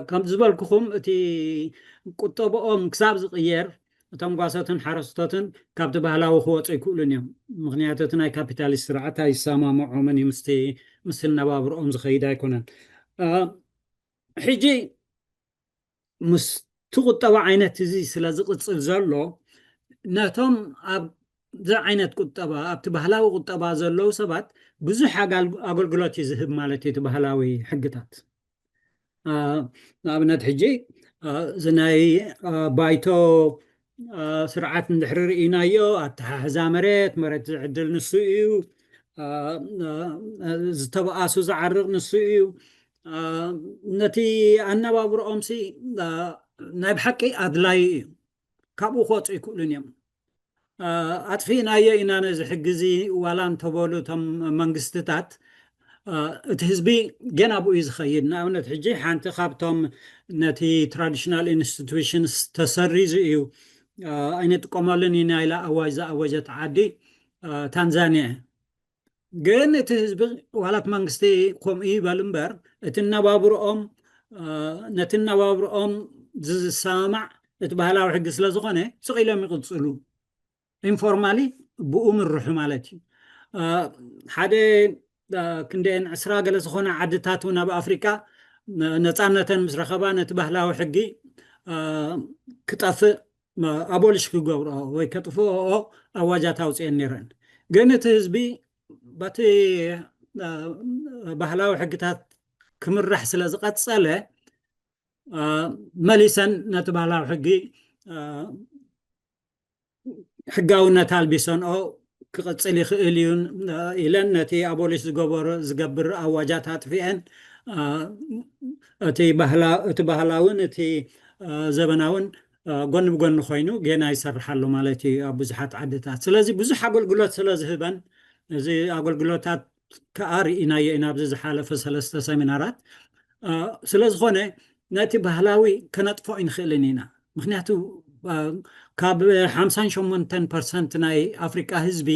كم زبال كخوم تي كتبهم كساب زغير تم قاساتن حرستاتن كابت بهلا وخوات يكولن يوم مغنياتنا كابيتاليست سرعة هاي الساما معومن مستي النبابر زخيدا يكونن حجي مستغطى عينات زي سلازق تصلزلو ناتهم ذا عينت قطبة أبتبهلاوي قطبة زلوا سبات بزح أقول قلتي زهب مالتي تبهلاوي حقتات أبنات حجي زناي بايتو سرعات ندحرر إينايو أتحزا مريت عدل نسوئيو ዝተበኣሱ ዝዓርቕ ንሱ እዩ ነቲ ኣነባብሮኦምሲ ናይ ብሓቂ ኣድላይ እዩ ካብኡ ክወፁ ይክእሉን እዮም ኣጥፊናዮ ኢና ነዚ ሕጊ ዋላ እንተበሉ እቶም መንግስትታት እቲ ህዝቢ ገና ብኡ እዩ ዝኸይድ ንኣብነት ሕጂ ሓንቲ ካብቶም ነቲ ትራዲሽናል ኢንስቲቱሽንስ ተሰሪዙ እዩ ኣይንጥቀመሉን ኢና ኢላ ኣዋጅ ዝኣወጀት ዓዲ ታንዛንያ ግን እቲ ህዝቢ ዋላት መንግስቲ ከምኡ ይበል እምበር እቲ ነባብሮኦም ነቲ ነባብሮኦም ዝሰማዕ እቲ ባህላዊ ሕጊ ስለ ዝኾነ ስቕ ይቕፅሉ ኢንፎርማሊ ብኡ ምርሑ ማለት እዩ ሓደ ክንደን 20 ገለ ዝኾነ ዓድታት እውን ኣብ ኣፍሪካ ነፃነተን ምስ ረኸባ ነቲ ባህላዊ ሕጊ ክጠፍእ ኣቦሊሽ ክገብርኦ ወይ ከጥፍኦ ኣዋጃት ኣውፅአን ነይረን ግን እቲ ህዝቢ በቲ ባህላዊ ሕግታት ክምራሕ ስለ ዝቐፀለ መሊሰን ነቲ ባህላዊ ሕጊ ሕጋውነት ኣልቢሰንኦ ክቕፅል ይኽእል እዩ ኢለን ነቲ ኣቦሊሽ ዝገብር ኣዋጃት ኣጥፊአን እቲ ባህላውን እቲ ዘበናውን ጎኒ ብጎኒ ኮይኑ ገና ይሰርሓሉ ማለት እዩ ኣብ ብዙሓት ዓድታት ስለዚ ብዙሕ ኣገልግሎት ስለ ዝህበን እዚ ኣገልግሎታት ከዓ ርኢናዮ ኢና ኣብዚ ዝሓለፈ 3 ሰሚናራት ስለ ዝኾነ ነቲ ባህላዊ ከነጥፎ ይንኽእልን ኢና ምክንያቱ ካብ 58% ናይ ኣፍሪካ ህዝቢ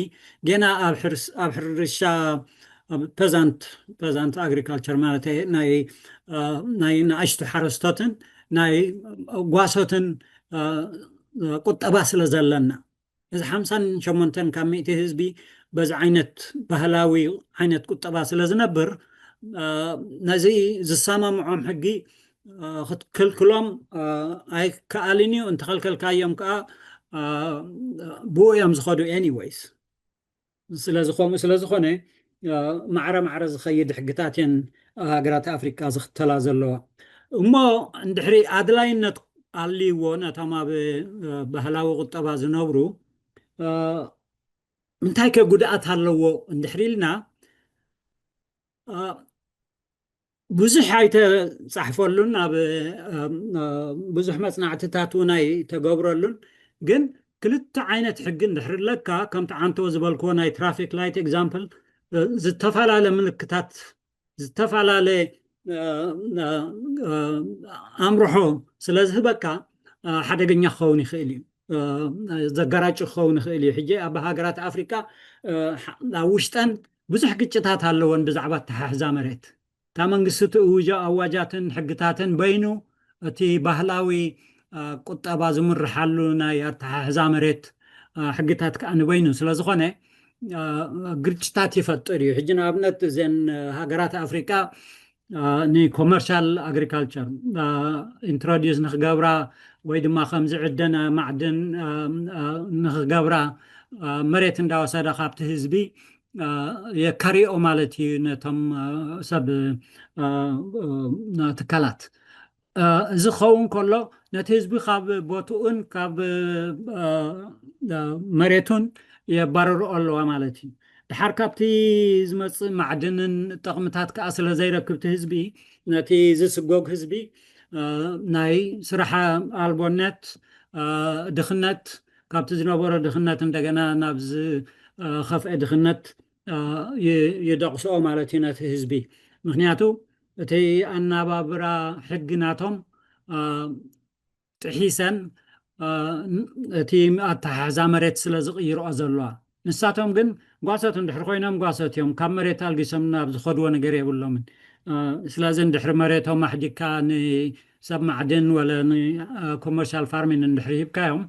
ገና ኣብ ሕርሻ ፐዛንት ኣግሪካልቸር ማለት ናይ ንኣሽቱ ሓረስቶትን ናይ ጓሶትን ቁጠባ ስለ ዘለና እዚ 58 ካብ 100 ህዝቢ በዚ ዓይነት ባህላዊ ዓይነት ቁጠባ ስለ ዝነብር ነዚ ዝሰማምዖም ሕጊ ክትክልክሎም ኣይከኣልን እዩ እንተኸልከልካዮም ከዓ ብኡ እዮም ዝኸዱ ኤኒዌይስ ስለዝኾነ ማዕረ ዝኸይድ ሕግታት እየን ሃገራት ኣፍሪካ ዝኽተላ ዘለዋ እሞ እንድሕሪ ኣድላይነት ኣልይዎ ነቶም ኣብ ባህላዊ ቁጠባ ዝነብሩ እንታይ ከጉድኣት ኣለዎ እንድሕሪ ኢልና ብዙሕ ኣይተፃሕፈሉን ኣብ ብዙሕ መፅናዕትታት እውን ኣይተገብረሉን ግን ክልተ ዓይነት ሕጊ እንድሕሪ ለካ ከምቲ ዓንተዎ ዝበልክዎ ናይ ትራፊክ ላይት ኤግዛምፕል ዝተፈላለየ ምልክታት ዝተፈላለየ ኣምርሖ ስለ ዝህበካ ሓደገኛ ክኸውን ይኽእል እዩ ዘጋራጭ ክኸውን ይኽእል እዩ ሕጂ ኣብ ሃገራት ኣፍሪካ ኣብ ውሽጠን ብዙሕ ግጭታት ኣለዎን ብዛዕባ ኣተሓሕዛ መሬት እታ መንግስቲ ትእውጃ ኣዋጃትን ሕግታትን በይኑ እቲ ባህላዊ ቁጠባ ዝምርሓሉ ናይ ኣተሓሕዛ መሬት ሕግታት ከዓ ንበይኑ ስለ ዝኾነ ግጭታት ይፈጥር እዩ ሕጂ ንኣብነት እዘን ሃገራት ኣፍሪካ ንኮመርሻል ኣግሪካልቸር ኢንትሮዲዩስ ንክገብራ ወይ ድማ ከምዚ ዕደነ ማዕድን ንክገብራ መሬት እንዳወሰዳ ካብቲ ህዝቢ የካሪኦ ማለት እዩ ነቶም ሰብ ትካላት እዚ ክኸውን ከሎ ነቲ ህዝቢ ካብ ቦትኡን ካብ መሬቱን የባረሩ ኣለዋ ማለት እዩ ድሓር ካብቲ ዝመፅእ ማዕድንን ጠቕምታት ከዓ ስለ ዘይረክብቲ ህዝቢ ነቲ ዝስጎግ ህዝቢ ናይ ስራሕ ኣልቦነት ድኽነት ካብቲ ዝነበሮ ድኽነት እንደገና ናብ ዝኸፍአ ድኽነት ይደቕስኦ ማለት እዩ ነቲ ህዝቢ ምክንያቱ እቲ ኣናባብራ ሕጊ ናቶም ጥሒሰን እቲ ኣተሓሕዛ መሬት ስለ ዝቕይርኦ ዘለዋ ንሳቶም ግን ጓሶት እንድሕር ኮይኖም ጓሶት እዮም ካብ መሬት ኣልጊሶም ናብ ዝኸድዎ ነገር የብሎምን ስለዚ እንድሕሪ መሬቶም ኣሕዲካ ንሰብ ማዕድን ወለ ንኮመርሻል ፋርሚን እንድሕሪ ሂብካዮም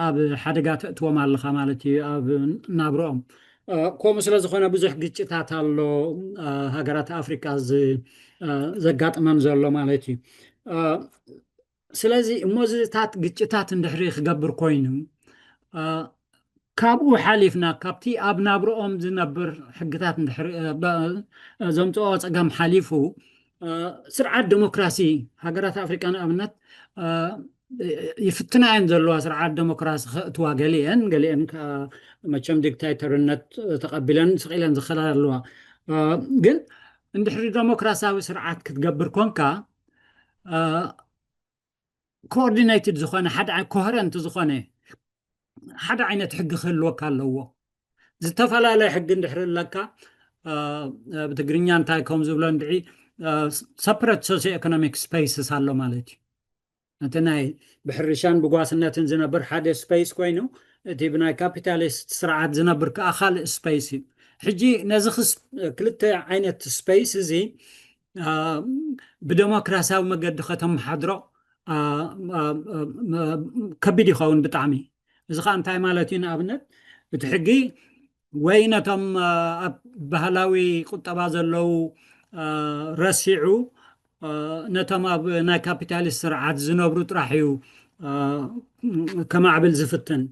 ኣብ ሓደጋ ተእትዎም ኣለኻ ማለት እዩ ኣብ ናብሮኦም ከምኡ ስለ ዝኾነ ብዙሕ ግጭታት ኣሎ ሃገራት ኣፍሪካ ዘጋጥመን ዘሎ ማለት እዩ ስለዚ እሞዝታት ግጭታት እንድሕሪ ክገብር ኮይኑ ካብኡ ሓሊፍና ካብቲ ኣብ ናብሮኦም ዝነብር ሕግታት ዘምፅኦ ፀገም ሓሊፉ ስርዓት ዲሞክራሲ ሃገራት ኣፍሪካ ንኣብነት يفتنا عن زلوا سرعة ديمقراطية خطوة قليلا ماشم ديكتاتورነት تقبلن سقيلن زخلال اللوا ግን እንድሕሪ ዲሞክራሲያዊ ስርዓት ክትገብር ኮንካ ኮኦርዲኔትድ ዝኾነ ሓደ ኮሄረንት ዝኾነ ሓደ ዓይነት ሕጊ ክህልወካ ኣለዎ ዝተፈላለየ ሕጊ እንድሕሪ ኣለካ ብትግርኛ እንታይ ከም ዝብሎ እንድዒ ሰፐሬት ሶሲዮ ኢኮኖሚክ ስፔስስ ኣሎ ማለት እዩ እቲ ናይ ብሕርሻን ብጓስነትን ዝነብር ሓደ ስፔስ ኮይኑ እቲ ብናይ ካፒታሊስት ስርዓት ዝነብር ከዓ ካልእ ስፔስ እዩ ሕጂ ነዚ ክልተ ዓይነት ስፔስ እዚ ብዲሞክራሲያዊ መገዲ ከተመሓድሮ ከቢድ ይኸውን ብጣዕሚ እዚ ከዓ እንታይ ማለት እዩ ንኣብነት እቲ ሕጊ ወይ ነቶም ኣብ ባህላዊ ቁጠባ ዘለው ረሲዑ ነቶም ኣብ ናይ ካፒታሊስት ስርዓት ዝነብሩ ጥራሕ እዩ ከማዕብል ዝፍትን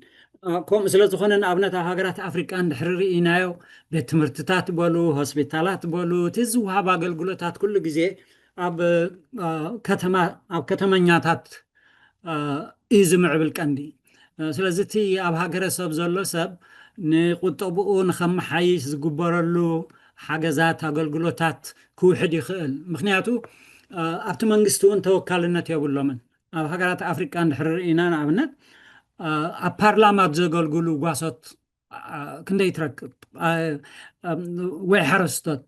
ከምኡ ስለ ዝኾነ ንኣብነት ኣብ ሃገራት ኣፍሪቃ እንድሕሪ ርኢናዮ ቤት ትምህርትታት በሉ ሆስፒታላት በሉ እቲ ዝወሃብ ኣገልግሎታት ኩሉ ግዜ ኣብ ከተመኛታት እዩ ዝምዕብል ቀንዲ ስለዚ እቲ ኣብ ሃገረሰብ ዘሎ ሰብ ንቁጠብኡ ንኸመሓይሽ ዝግበረሉ ሓገዛት ኣገልግሎታት ክውሕድ ይኽእል ምክንያቱ ኣብቲ መንግስቲ እውን ተወካልነት የብሎምን ኣብ ሃገራት ኣፍሪቃ እንድሕሪ ርኢና ንኣብነት ኣብ ፓርላማት ዘገልግሉ ጓሶት ክንደይ ትረክብ ወይ ሓረስቶት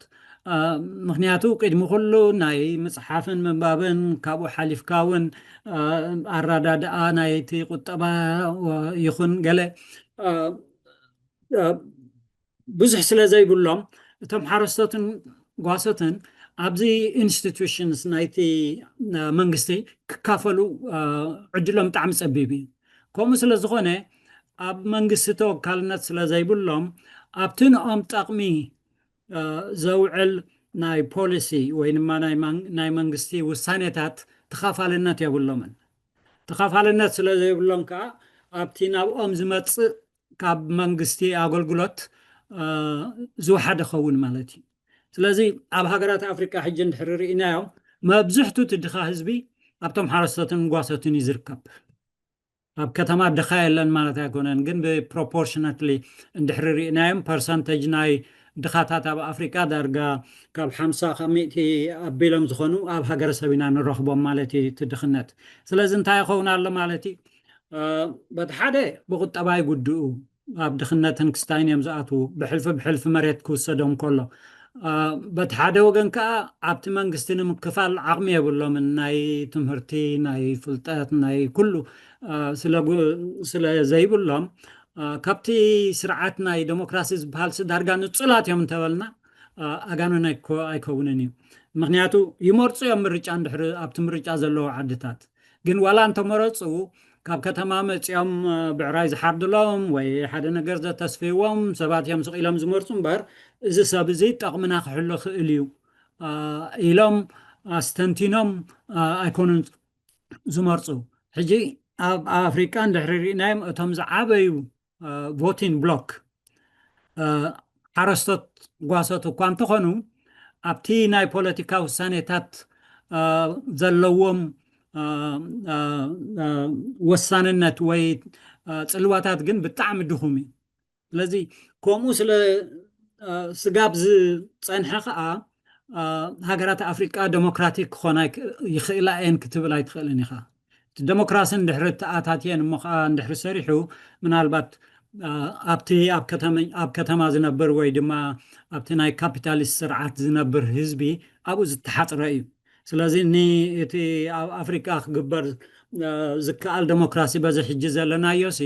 ምክንያቱ ቅድሚ ኩሉ ናይ መፅሓፍን ምንባብን ካብኡ ሓሊፍካ እውን ኣረዳድኣ ናይቲ ቁጠባ ይኹን ገለ ብዙሕ ስለ ዘይብሎም እቶም ሓረስቶትን ጓሶትን ኣብዚ ኢንስቲትዩሽንስ ናይቲ መንግስቲ ክካፈሉ ዕድሎም ብጣዕሚ ፀቢብ እዩ ከምኡ ስለ ዝኾነ ኣብ መንግስቲ ተወካልነት ስለ ዘይብሎም ኣብቲ ንኦም ጠቕሚ ዘውዕል ናይ ፖሊሲ ወይ ድማ ናይ መንግስቲ ውሳኔታት ተኻፋልነት የብሎምን ተኻፋልነት ስለ ዘይብሎም ከዓ ኣብቲ ናብኦም ዝመፅእ ካብ መንግስቲ ኣገልግሎት ዝወሓደ ኸውን ማለት እዩ ስለዚ ኣብ ሃገራት ኣፍሪቃ ሕጂ እንድሕሪ ርኢናዮ መብዝሕቱ ትድኻ ህዝቢ ኣብቶም ሓረስቶትን ጓሶትን እዩ ዝርከብ ኣብ ከተማ ድኻ የለን ማለት ኣይኮነን ግን ብፕሮፖርሽናትሊ እንድሕሪ ርኢናዮም ፐርሰንቴጅ ናይ ድኻታት ኣብ ኣፍሪቃ ዳርጋ ካብ 50 ካብ 100 ኣቢሎም ዝኾኑ ኣብ ሃገረሰብ ኢና ንረኽቦም ማለት እዩ ትድኽነት ስለዚ እንታይ ይኸውን ኣሎ ማለት እዩ በቲ ሓደ ብቁጠባ ይጉድኡ ኣብ ድኽነትን ክስታይን እዮም ዝኣትዉ ብሕልፊ መሬት ክውሰዶም ከሎ በቲ ሓደ ወገን ከዓ ኣብቲ መንግስቲ ንምክፋል ዓቕሚ የብሎምን ናይ ትምህርቲ ናይ ፍልጠት ናይ ኩሉ ስለ ዘይብሎም ካብቲ ስርዓት ናይ ዲሞክራሲ ዝበሃል ዳርጋ ንፁላት እዮም እንተበልና ኣጋኖን ኣይከውንን እዩ ምክንያቱ ይመርፁ እዮም ምርጫ እንድሕሪ ኣብቲ ምርጫ ዘለዎ ዓድታት ግን ዋላ እንተመረፁ ካብ ከተማ መፅኦም ብዕራይ ዝሓርድሎም ወይ ሓደ ነገር ዘተስፊዎም ሰባት እዮም ስቂሎም ዝመርፁ እምበር እዚ ሰብ እዚ ጠቕምና ክሕሎ ክእል እዩ ኢሎም ኣስተንቲኖም ኣይኮኑን ዝመርፁ ሕጂ ኣብ ኣፍሪቃ እንድሕሪ ርኢናዮም እቶም ዝዓበዩ ቮቲንግ ብሎክ ሓረስቶት ጓሶት እኳ እንተኾኑ ኣብቲ ናይ ፖለቲካ ውሳኔታት ዘለዎም ወሳንነት ወይ ፅልዋታት ግን ብጣዕሚ ድኹም እዩ ስለዚ ከምኡ ስለ ስጋብ ዝፀንሐ ከዓ ሃገራት ኣፍሪቃ ዴሞክራቲክ ክኾና ይኽእላ እየን ክትብል ኣይትኽእልን ኢኻ እቲ ዴሞክራሲ እንድሕሪ ተኣታትየን እሞ ከዓ እንድሕሪ ሰሪሑ ምናልባት ኣብ ከተማ ዝነብር ወይ ድማ ኣብቲ ናይ ካፒታሊስት ስርዓት ዝነብር ህዝቢ ኣብኡ ዝተሓፅረ እዩ ስለዚ እቲ ኣብ ኣፍሪቃ ክግበር ዝከኣል ዴሞክራሲ በዚ ሕጂ ዘለናዮሲ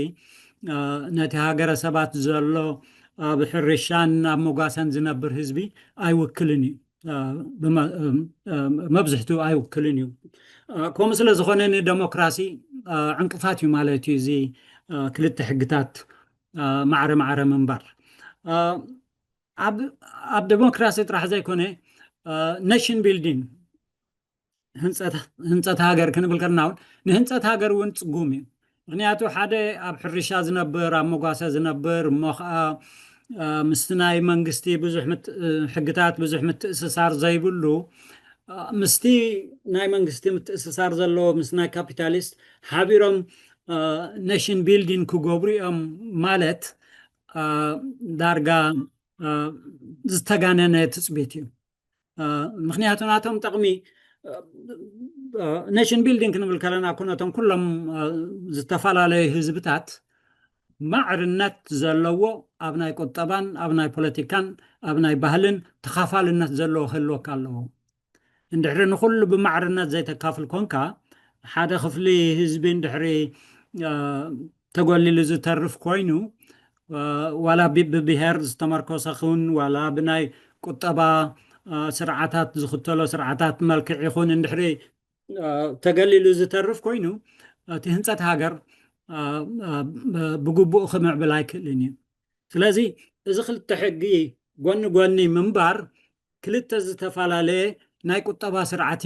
ነቲ ሃገረ ሰባት ዘሎ ኣብ ሕርሻን ኣብ መጓሰን ዝነብር ህዝቢ ኣይውክልን እዩ መብዝሕቱ ኣይውክልን እዩ ከምኡ ስለ ዝኾነ ንዴሞክራሲ ዕንቅፋት እዩ ማለት እዩ እዚ ክልተ ሕግታት ማዕረ ምንባር ኣብ ዴሞክራሲ ጥራሕ ዘይኮነ ኔሽን ቢልዲንግ ህንፀት ሃገር ክንብል ከለና እውን ንህንፀት ሃገር እውን ፅጉም እዩ ምክንያቱ ሓደ ኣብ ሕርሻ ዝነብር ኣብ መጓሰ ዝነብር እሞ ከዓ ምስቲ ናይ መንግስቲ ብዙሕ ሕግታት ብዙሕ ምትእስሳር ዘይብሉ مستي ناي منغستي متأسسار زلو مس ناي كابيتاليست حابيرم نيشن بيلدين كوغوبري مالت دارغا زتغاننه تسبيتي مخنياتو ناتهم تقمي نيشن بيلدينግ ክንብል ከለና ኩነቶም ኩሎም ዝተፈላለዩ ህዝብታት ማዕርነት ዘለዎ ኣብ ናይ ቁጠባን ኣብ ናይ ፖለቲካን ኣብ ናይ ባህልን ተኻፋልነት ዘለዎ ህልወካ ኣለዎ እንድሕሪ ንኩሉ ብማዕርነት ዘይተካፍል ኮንካ ሓደ ክፍሊ ህዝቢ እንድሕሪ ተጎሊሉ ዝተርፍ ኮይኑ ዋላ ብብሄር ዝተመርኮሰ ኹን ዋላ ብናይ ቁጠባ ስርዓታት ዝኽተሎ ስርዓታት መልክዕ ይኹን እንድሕሪ ተገሊሉ ዝተርፍ ኮይኑ እቲ ህንፀት ሃገር ብግቡእ ክምዕብል ኣይክእልን እዩ ስለዚ እዚ ክልተ ሕጊ ጎኒ ጎኒ ምንባር ክልተ ዝተፈላለየ ናይ ቁጠባ ስርዓት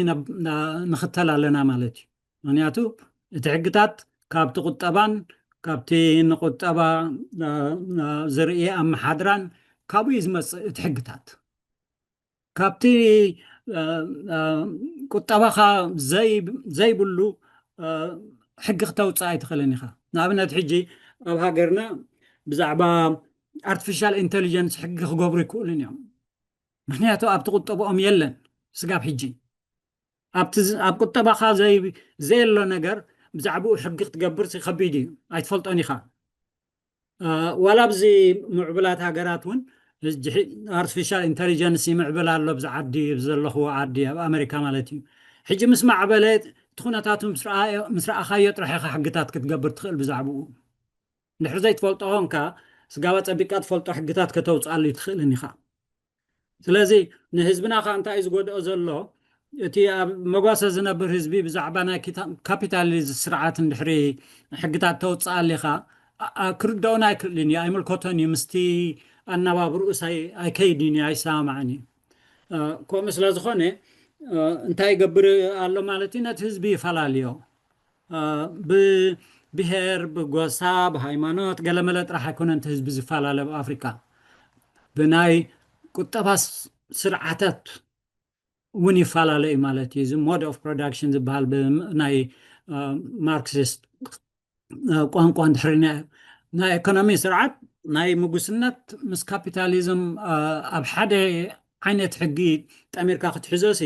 ንኽተል ኣለና ማለት እዩ ምክንያቱ እቲ ሕግታት ካብቲ ቁጠባን ካብቲ ንቁጠባ ዝርእየ ኣመሓድራን ካብኡ እዩ ዝመፅእ እቲ ሕግታት ካብቲ ቁጠባኻ ዘይብሉ ሕጊ ክተውፅእ ኣይትኽእልን ኢኻ ንኣብነት ሕጂ ኣብ ሃገርና ብዛዕባ ኣርቲፊሻል ኢንተሊጀንስ ሕጊ ክገብሩ ይክእሉን እዮም ምክንያቱ ኣብቲ ቁጠብኦም የለን ስጋብ ሕጂ ኣብ ቁጠባኻ ዘየሎ ነገር ብዛዕባኡ ሕጊ ክትገብር ከቢድ እዩ ኣይትፈልጦን ኢኻ ዋላ ብዚ ምዕብላት ሃገራት እውን artificial intelligence ይምዕብል ኣሎ ብዛዓዲ ዘለኽዎ ዓዲ ኣብ ኣሜሪካ ማለት እዩ ሕጂ ምስ ማዕበለት ትኹነታቱ ምስ ረኣኻዮ ጥራሕ ኢኻ ሕግታት ክትገብር ትኽእል ብዛዕባኡ እንድሕሪ ዘይትፈልጦ ኾንካ ስጋባ ፀቢቃ ትፈልጦ ሕግታት ከተውፅኣሉ ይትኽእልን ኢኻ ስለዚ ንህዝብና ኸ እንታይ እዩ ዝጎድኦ ዘሎ እቲ ኣብ መጓሰ ዝነብር ህዝቢ ብዛዕባ ናይ ካፒታሊዝም ስርዓት እንድሕሪ ሕግታት ተውፅኣሉ ኢኻ ክርድኦን ኣይክእልን እዩ ኣይምልከቶን እዩ ምስቲ ኣነባብርኡ ኣይከይድን እዩ ኣይሰማዕን እዩ ከምኡ ስለ ዝኾነ እንታይ ይገብር ኣሎ ማለት እዩ ነቲ ህዝቢ ይፈላለዮ ብብሄር ብጎሳ ብሃይማኖት ገለመለ ጥራሕ ኣይኮነን እቲ ህዝቢ ዝፈላለ ብኣፍሪካ ብናይ ቁጠባ ስርዓታት እውን ይፈላለ እዩ ማለት እዩ እዚ ሞድ ኦፍ ፕሮዳክሽን ዝበሃል ብናይ ማርክሲስት ቋንቋ እንድሕሪ ናይ ኢኮኖሚ ስርዓት ናይ ምጉስነት ምስ ካፒታሊዝም ኣብ ሓደ ዓይነት ሕጊ ጠሚርካ ክትሕዞሲ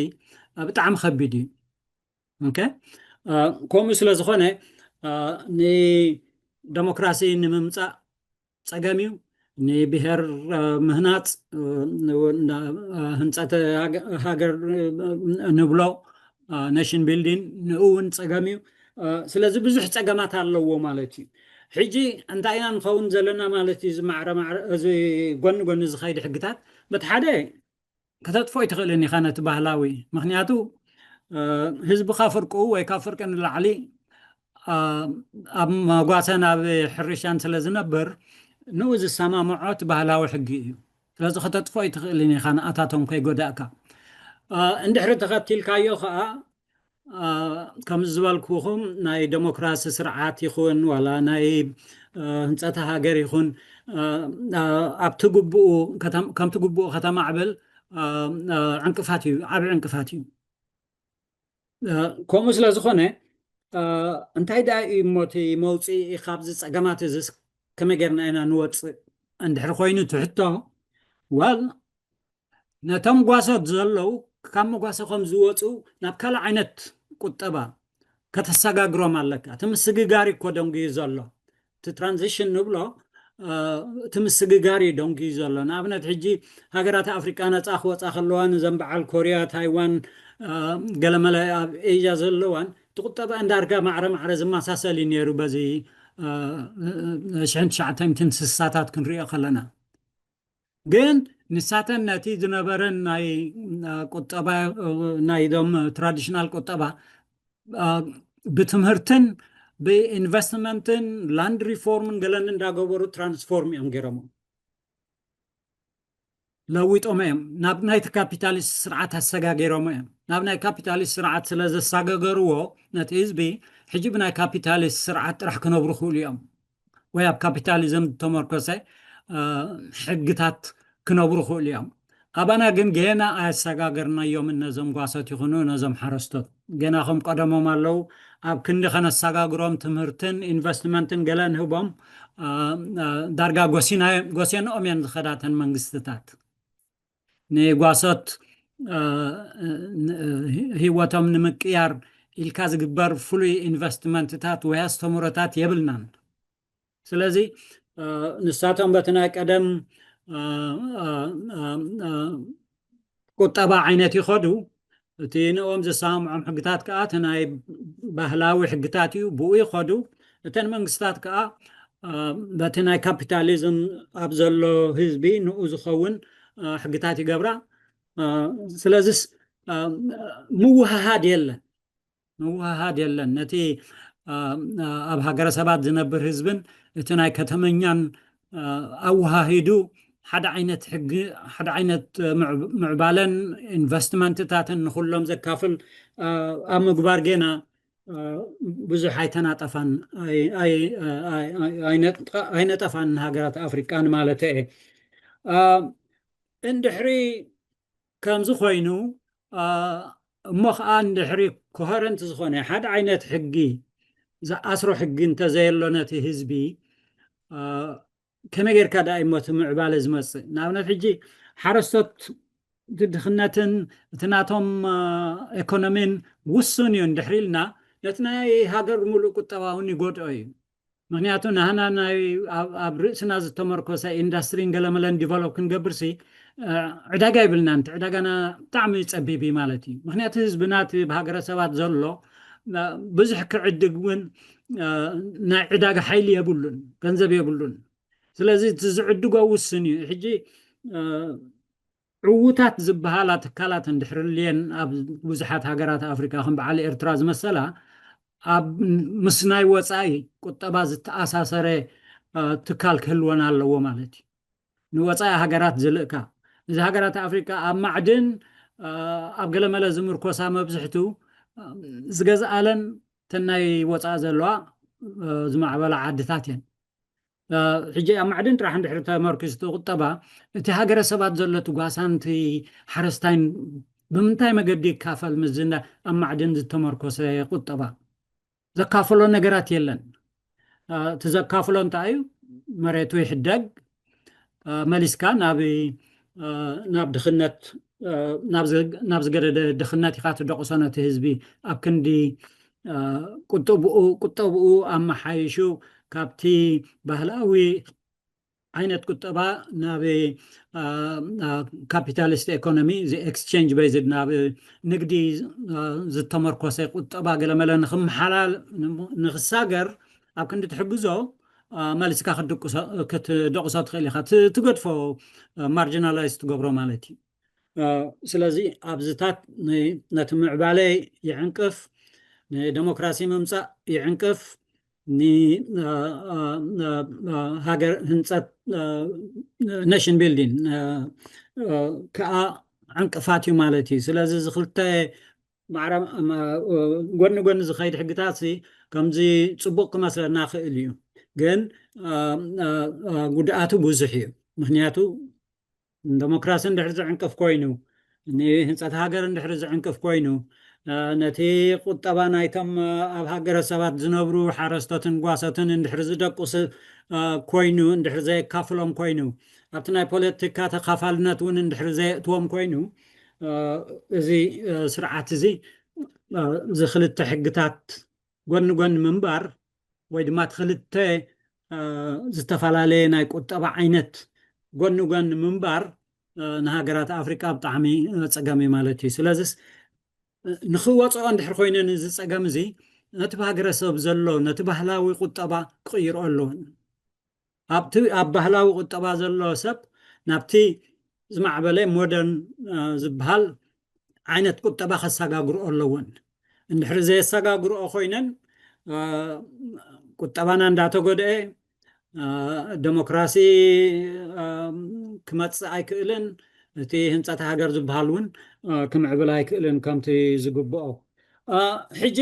ብጣዕሚ ከቢድ እዩ ኦኬ ከምኡ ስለ ዝኾነ ንዴሞክራሲ ንምምፃእ ፀገም እዩ ንብሄር ምህናፅ ህንፀት ሃገር ንብሎ ኔሽን ቢልዲንግ ንኡ እውን ፀገም እዩ ስለዚ ብዙሕ ፀገማት ኣለዎ ማለት እዩ ሕጂ እንታይ ኢና ንኸውን ዘለና ማለት እዩ እዚ ጎኒ ጎኒ ዝኸይድ ሕግታት በቲ ሓደ ከተጥፎ ይትኽእልን ኢኻ ነቲ ባህላዊ ምክንያቱ ህዝቢ ካብ ፍርቁ ወይ ካብ ፍርቂ ንላዕሊ ኣብ መጓሰን ኣብ ሕርሻን ስለ ዝነብር ንኡ ዝሰማምዖ እቲ ባህላዊ ሕጊ እዩ ስለዚ ከተጥፎ ይትኽእልን ኢኻ ንኣታቶም ከይጎዳእካ እንድሕሪ ተኸቲልካዮ ከዓ ከም ዝበልኩኹም ናይ ዴሞክራሲ ስርዓት ይኹን ዋላ ናይ ህንፀት ሃገር ይኹን ኣብቲ ግቡኡ ከምቲ ግቡኡ ከተማዕብል ዕንቅፋት እዩ ዓብዪ ዕንቅፋት እዩ ከምኡ ስለ ዝኾነ እንታይ ዳ እዩ ሞቲ መውፅኢ ካብዚ ፀገማት እዚ ከመይ ጌርና ኢና ንወፅእ እንድሕሪ ኮይኑ ትሕቶ ዋል ነቶም ጓሶት ዘለው ካብ መጓሶም ዝወፁ ናብ ካልእ ዓይነት ቁጠባ ከተሰጋግሮም ኣለካ እቲ ምስግጋር እኮ ደንጉዩ ዘሎ እቲ ትራንዚሽን ንብሎ እቲ ምስግጋር እዩ ደንጉዩ ዘሎ ንኣብነት ሕጂ ሃገራት ኣፍሪቃ ነፃ ክወፃ ከለዋን እዘን በዓል ኮርያ ታይዋን ገለመለ ኣብ ኤዥያ ዘለዋን እቲ ቁጠባ እንዳርጋ ማዕረ ማዕረ ዝመሳሰል እዩ ነይሩ በዚ 1960ታት ክንሪኦ ከለና ግን ንሳተን ነቲ ዝነበረን ናይ ቁጠባ ናይዶም ትራዲሽናል ቁጠባ ብትምህርትን ብኢንቨስትመንትን ላንድ ሪፎርምን ገለን እንዳገበሩ ትራንስፎርም እዮም ገይሮሞ ለዊጦም እዮም ናብ ናይቲ ካፒታሊስት ስርዓት ኣሰጋገይሮሞ እዮም ናብ ናይ ካፒታሊስት ስርዓት ስለ ዘሰጋገርዎ ነቲ ህዝቢ ሕጂ ብናይ ካፒታሊስት ስርዓት ጥራሕ ክነብሩ ክእሉ እዮም ወይ ኣብ ካፒታሊዝም ተመርኮሰ ሕግታት ክነብሩ ክእሉ እዮም أبانا جنا أساقرنا يوم النظام قاسات يخونو نظام حرستو جنا خم قدمو مالو أب كندي خنا الساقرهم تمرتن إنفستمنتن جلان هبام دارجا قوسين أمين خداتن منجستات ني قاسات هيواتهم نمكيار الكاز جبر فلوي إنفستمنتات ويستمرتات يبلنان سلازي نساتهم بتناك أدم ቁጠባ ዓይነት ይኸዱ እቲ ንኦም ዘሳምዖም ሕግታት ከዓ እቲ ናይ ባህላዊ ሕግታት እዩ ብኡ ይኸዱ እተን መንግስታት ከዓ በቲ ናይ ካፒታሊዝም ኣብ ዘሎ ህዝቢ ንኡ ዝኸውን ሕግታት ይገብራ ስለዚ ምውሃሃድ የለን ነቲ ኣብ ሃገረ ሰባት ዝነብር ህዝብን እቲ ናይ ከተመኛን ኣወሃሂዱ حدا عينت معبالن انفستمنت تاتن نخلهم زكافل مقبار جينا بزو حيتنا طفان اي نطفان هاجرات افريكان مالته اندحري كم زخوينو مخ اندحري كوهرنت زخونه حدا عينت حقي ز اسرو حقي انت زيلو نتي حزبي كما غير كذا يموت معبال زمص نابنا حجي حرستت تدخنتن تناتهم ايكونومين وسونيون دحريلنا لتنا هاجر ملو قطباوني غوداي مغنياتو نحنا ناي ابرسنا زتمركوس اندسترين غلملن ديفلوب كنغبرسي عداغا يبلنا انت عداغانا طعمي صبيبي مالتي مغنيات حزبنات بهاجر سبات زلو بزح كعدغون نا عداغا حيل يبلون ገንዘብ يبلون ስለዚህ ትዝዕድጎ ውስን ሕጂ ዕውታት ዝበሃላ ትካላት እንድሕርልየን ኣብ ብዙሓት ሃገራት ኣፍሪካ ከም በዓል ኤርትራ ዝመሰላ ኣብ ምስናይ ወፃኢ ቁጠባ ዝተኣሳሰረ ትካል ክህልወን ኣለዎ ማለት እዩ ንወፃኢ ሃገራት ዝልእካ እዚ ሃገራት ኣፍሪካ ኣብ ማዕድን ኣብ ገለመለ ዝምርኮሳ መብዝሕቱ ዝገዝኣለን ተናይ ወፃኢ ዘለዋ ዝማዕበላ ዓድታት እየን حجي معدن راح ندحر تمركز قطبة انت هاجر سبات زلت غاسانت حرستين بمنتاي مقدي كافل مزنا معدن تمركز قطبة زكافلون نغرات يلن تزكافلون تايو مريتو يحدق ماليسكا ناب دخنت نابز قرد دخنت يخاطر دقصانة هزبي أبكندي قطبو أما حايشو كابتي بهلاوي عينت قطبا نابي كابيتاليست ايكونومي زي اكسشينج بيزد نابي نقدي زي التمركز قطبا قال ملا نخم حلال نخساقر أو كنت تحجزو مالسكا كتدقصات خيلي خات تقدفو مارجنالايست قبرو مالتي سلازي أبزتات نتمع بالي يعنكف ديمقراسي ممسا يعنكف ني هاجر هنصت ناشن بيلدين كا عنقفاتي مالتي سلازي زخلته معرم غون زخيد حقتاسي كمزي صبوق مثلا ناخيل يو ግን ጉድኣቱ ብዙሕ እዩ ምክንያቱ ዲሞክራሲ እንድሕር ዝዕንቅፍ ኮይኑ ንህንፀት ሃገር እንድሕር ዝዕንቅፍ ኮይኑ ነቲ ቁጠባ ናይቶም ኣብ ሃገረ ሰባት ዝነብሩ ሓረስቶትን ጓሶትን እንድሕር ዝደቁስ ኮይኑ እንድሕር ዘየካፍሎም ኮይኑ ኣብቲ ናይ ፖለቲካ ተኻፋልነት እውን እንድሕር ዘየእትዎም ኮይኑ እዚ ስርዓት እዚ ዝኽልተ ሕግታት ጎኒ ጎኒ ምንባር ወይ ድማ ትኽልተ ዝተፈላለየ ናይ ቁጠባ ዓይነት ጎኒ ጎኒ ምንባር ንሃገራት ኣፍሪካ ብጣዕሚ ፀገም እዩ ማለት እዩ ስለዚ ንኽወፅኦ እንድሕር ኮይነን እዚ ፀገም እዚ ነቲ ብሃገረሰብ ዘሎ ነቲ ባህላዊ ቁጠባ ክቅይሮ ኣለዎ ኣብ ባህላዊ ቁጠባ ዘሎ ሰብ ናብቲ ዝማዕበለ ሞደርን ዝበሃል ዓይነት ቁጠባ ከሰጋግርኦ ኣለዎን እንድሕር ዘየሰጋግርኦ ኮይነን ቁጠባና እንዳተጎድአ ዲሞክራሲ ክመፅእ ኣይክእልን እቲ ህንፀት ሃገር ዝበሃል እውን ክምዕብል ኣይክእልን ከምቲ ዝግብኦ ሕጂ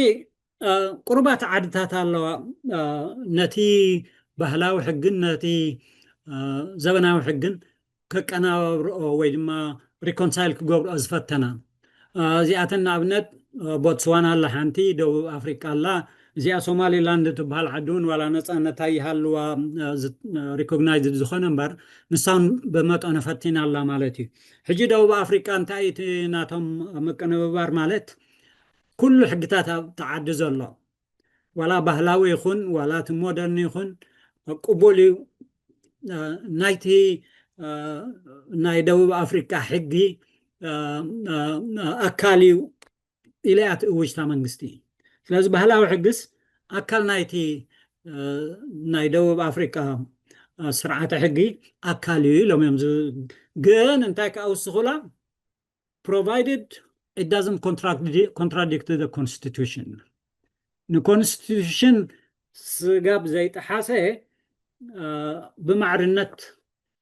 ቁርባት ዓድታት ኣለዋ ነቲ ባህላዊ ሕግን ነቲ ዘበናዊ ሕግን ከቀናብርኦ ወይ ድማ ريكونسايل كجبر أزفتنا زياتنا أبنت بوتسوانا الله حنتي دو أفريقيا الله زي سومالي لاند تبهال عدون ولا نص أنا تاي هالو ريكوغنايزد زخون نمبر نسان بمت أنا فتينا الله مالتي حجي دو بأفريقيا انتاي ناتهم مكان ببار مالت كل حقتها تعدز الله ولا بهلاوي يخون ولا مودرن يخون قبولي نايتي ناي دو بأفريقيا حقي أكالي إلى وجه منجستي لازم بهلاوي حقس أكل نايتي نايدو بأفريقيا سرعة حقي أكالي لو يمز جن انتاك أو سخلا provided it doesn't contradict the constitution. The constitution سجاب زي تحاسه بمعرنة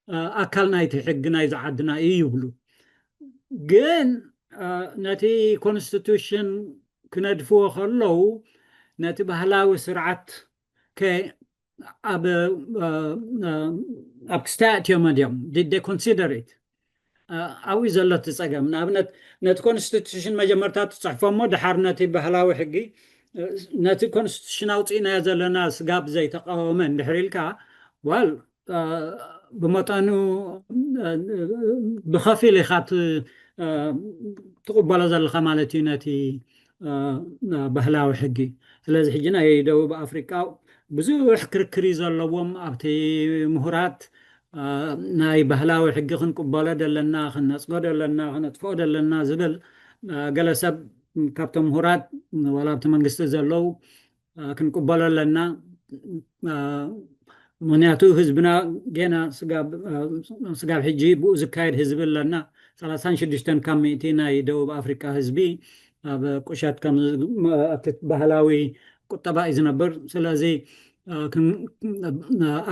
أكل نايتي حق نايز عدنا يبلو جن نتي constitution كندفوه خلو نتي بهلاوي سرعة كي أبستاتيو مديم did they consider it أو زلت تسقم نابنت نت constitution مجمرتات تصحفه مود حرنتي بهلاوي حقي نت constitution أوتينا زلنا سقاب زي تقاومن دحريلكا وال بمطانو بخفيل خات تقبل زل خمالتي نتي بهلاوي حقي ስለዚህ ሕጂና የደቡብ አፍሪካ ብዙሕ ክርክር ዘለዎም ኣብቲ ምሁራት ናይ ባህላዊ ሕጊ ክንቅበሎ ደለና ክነፅጎ ደለና ክነጥፍኦ ደለና ዝብል ገለ ሰብ ካብቶም ምሁራት ወላ ኣብቲ መንግስቲ ዘለው ክንቅበሎ ኣለና ምክንያቱ ህዝብና ገና ስጋብ ሕጂ ብኡ ዝካየድ ህዝቢ ኣለና 36 ካብ ሚእቲ ናይ ደቡብ ኣፍሪካ ህዝቢ ኣብ ቁሸት ከም ባህላዊ ቁጠባ እዩ ዝነብር ስለዚ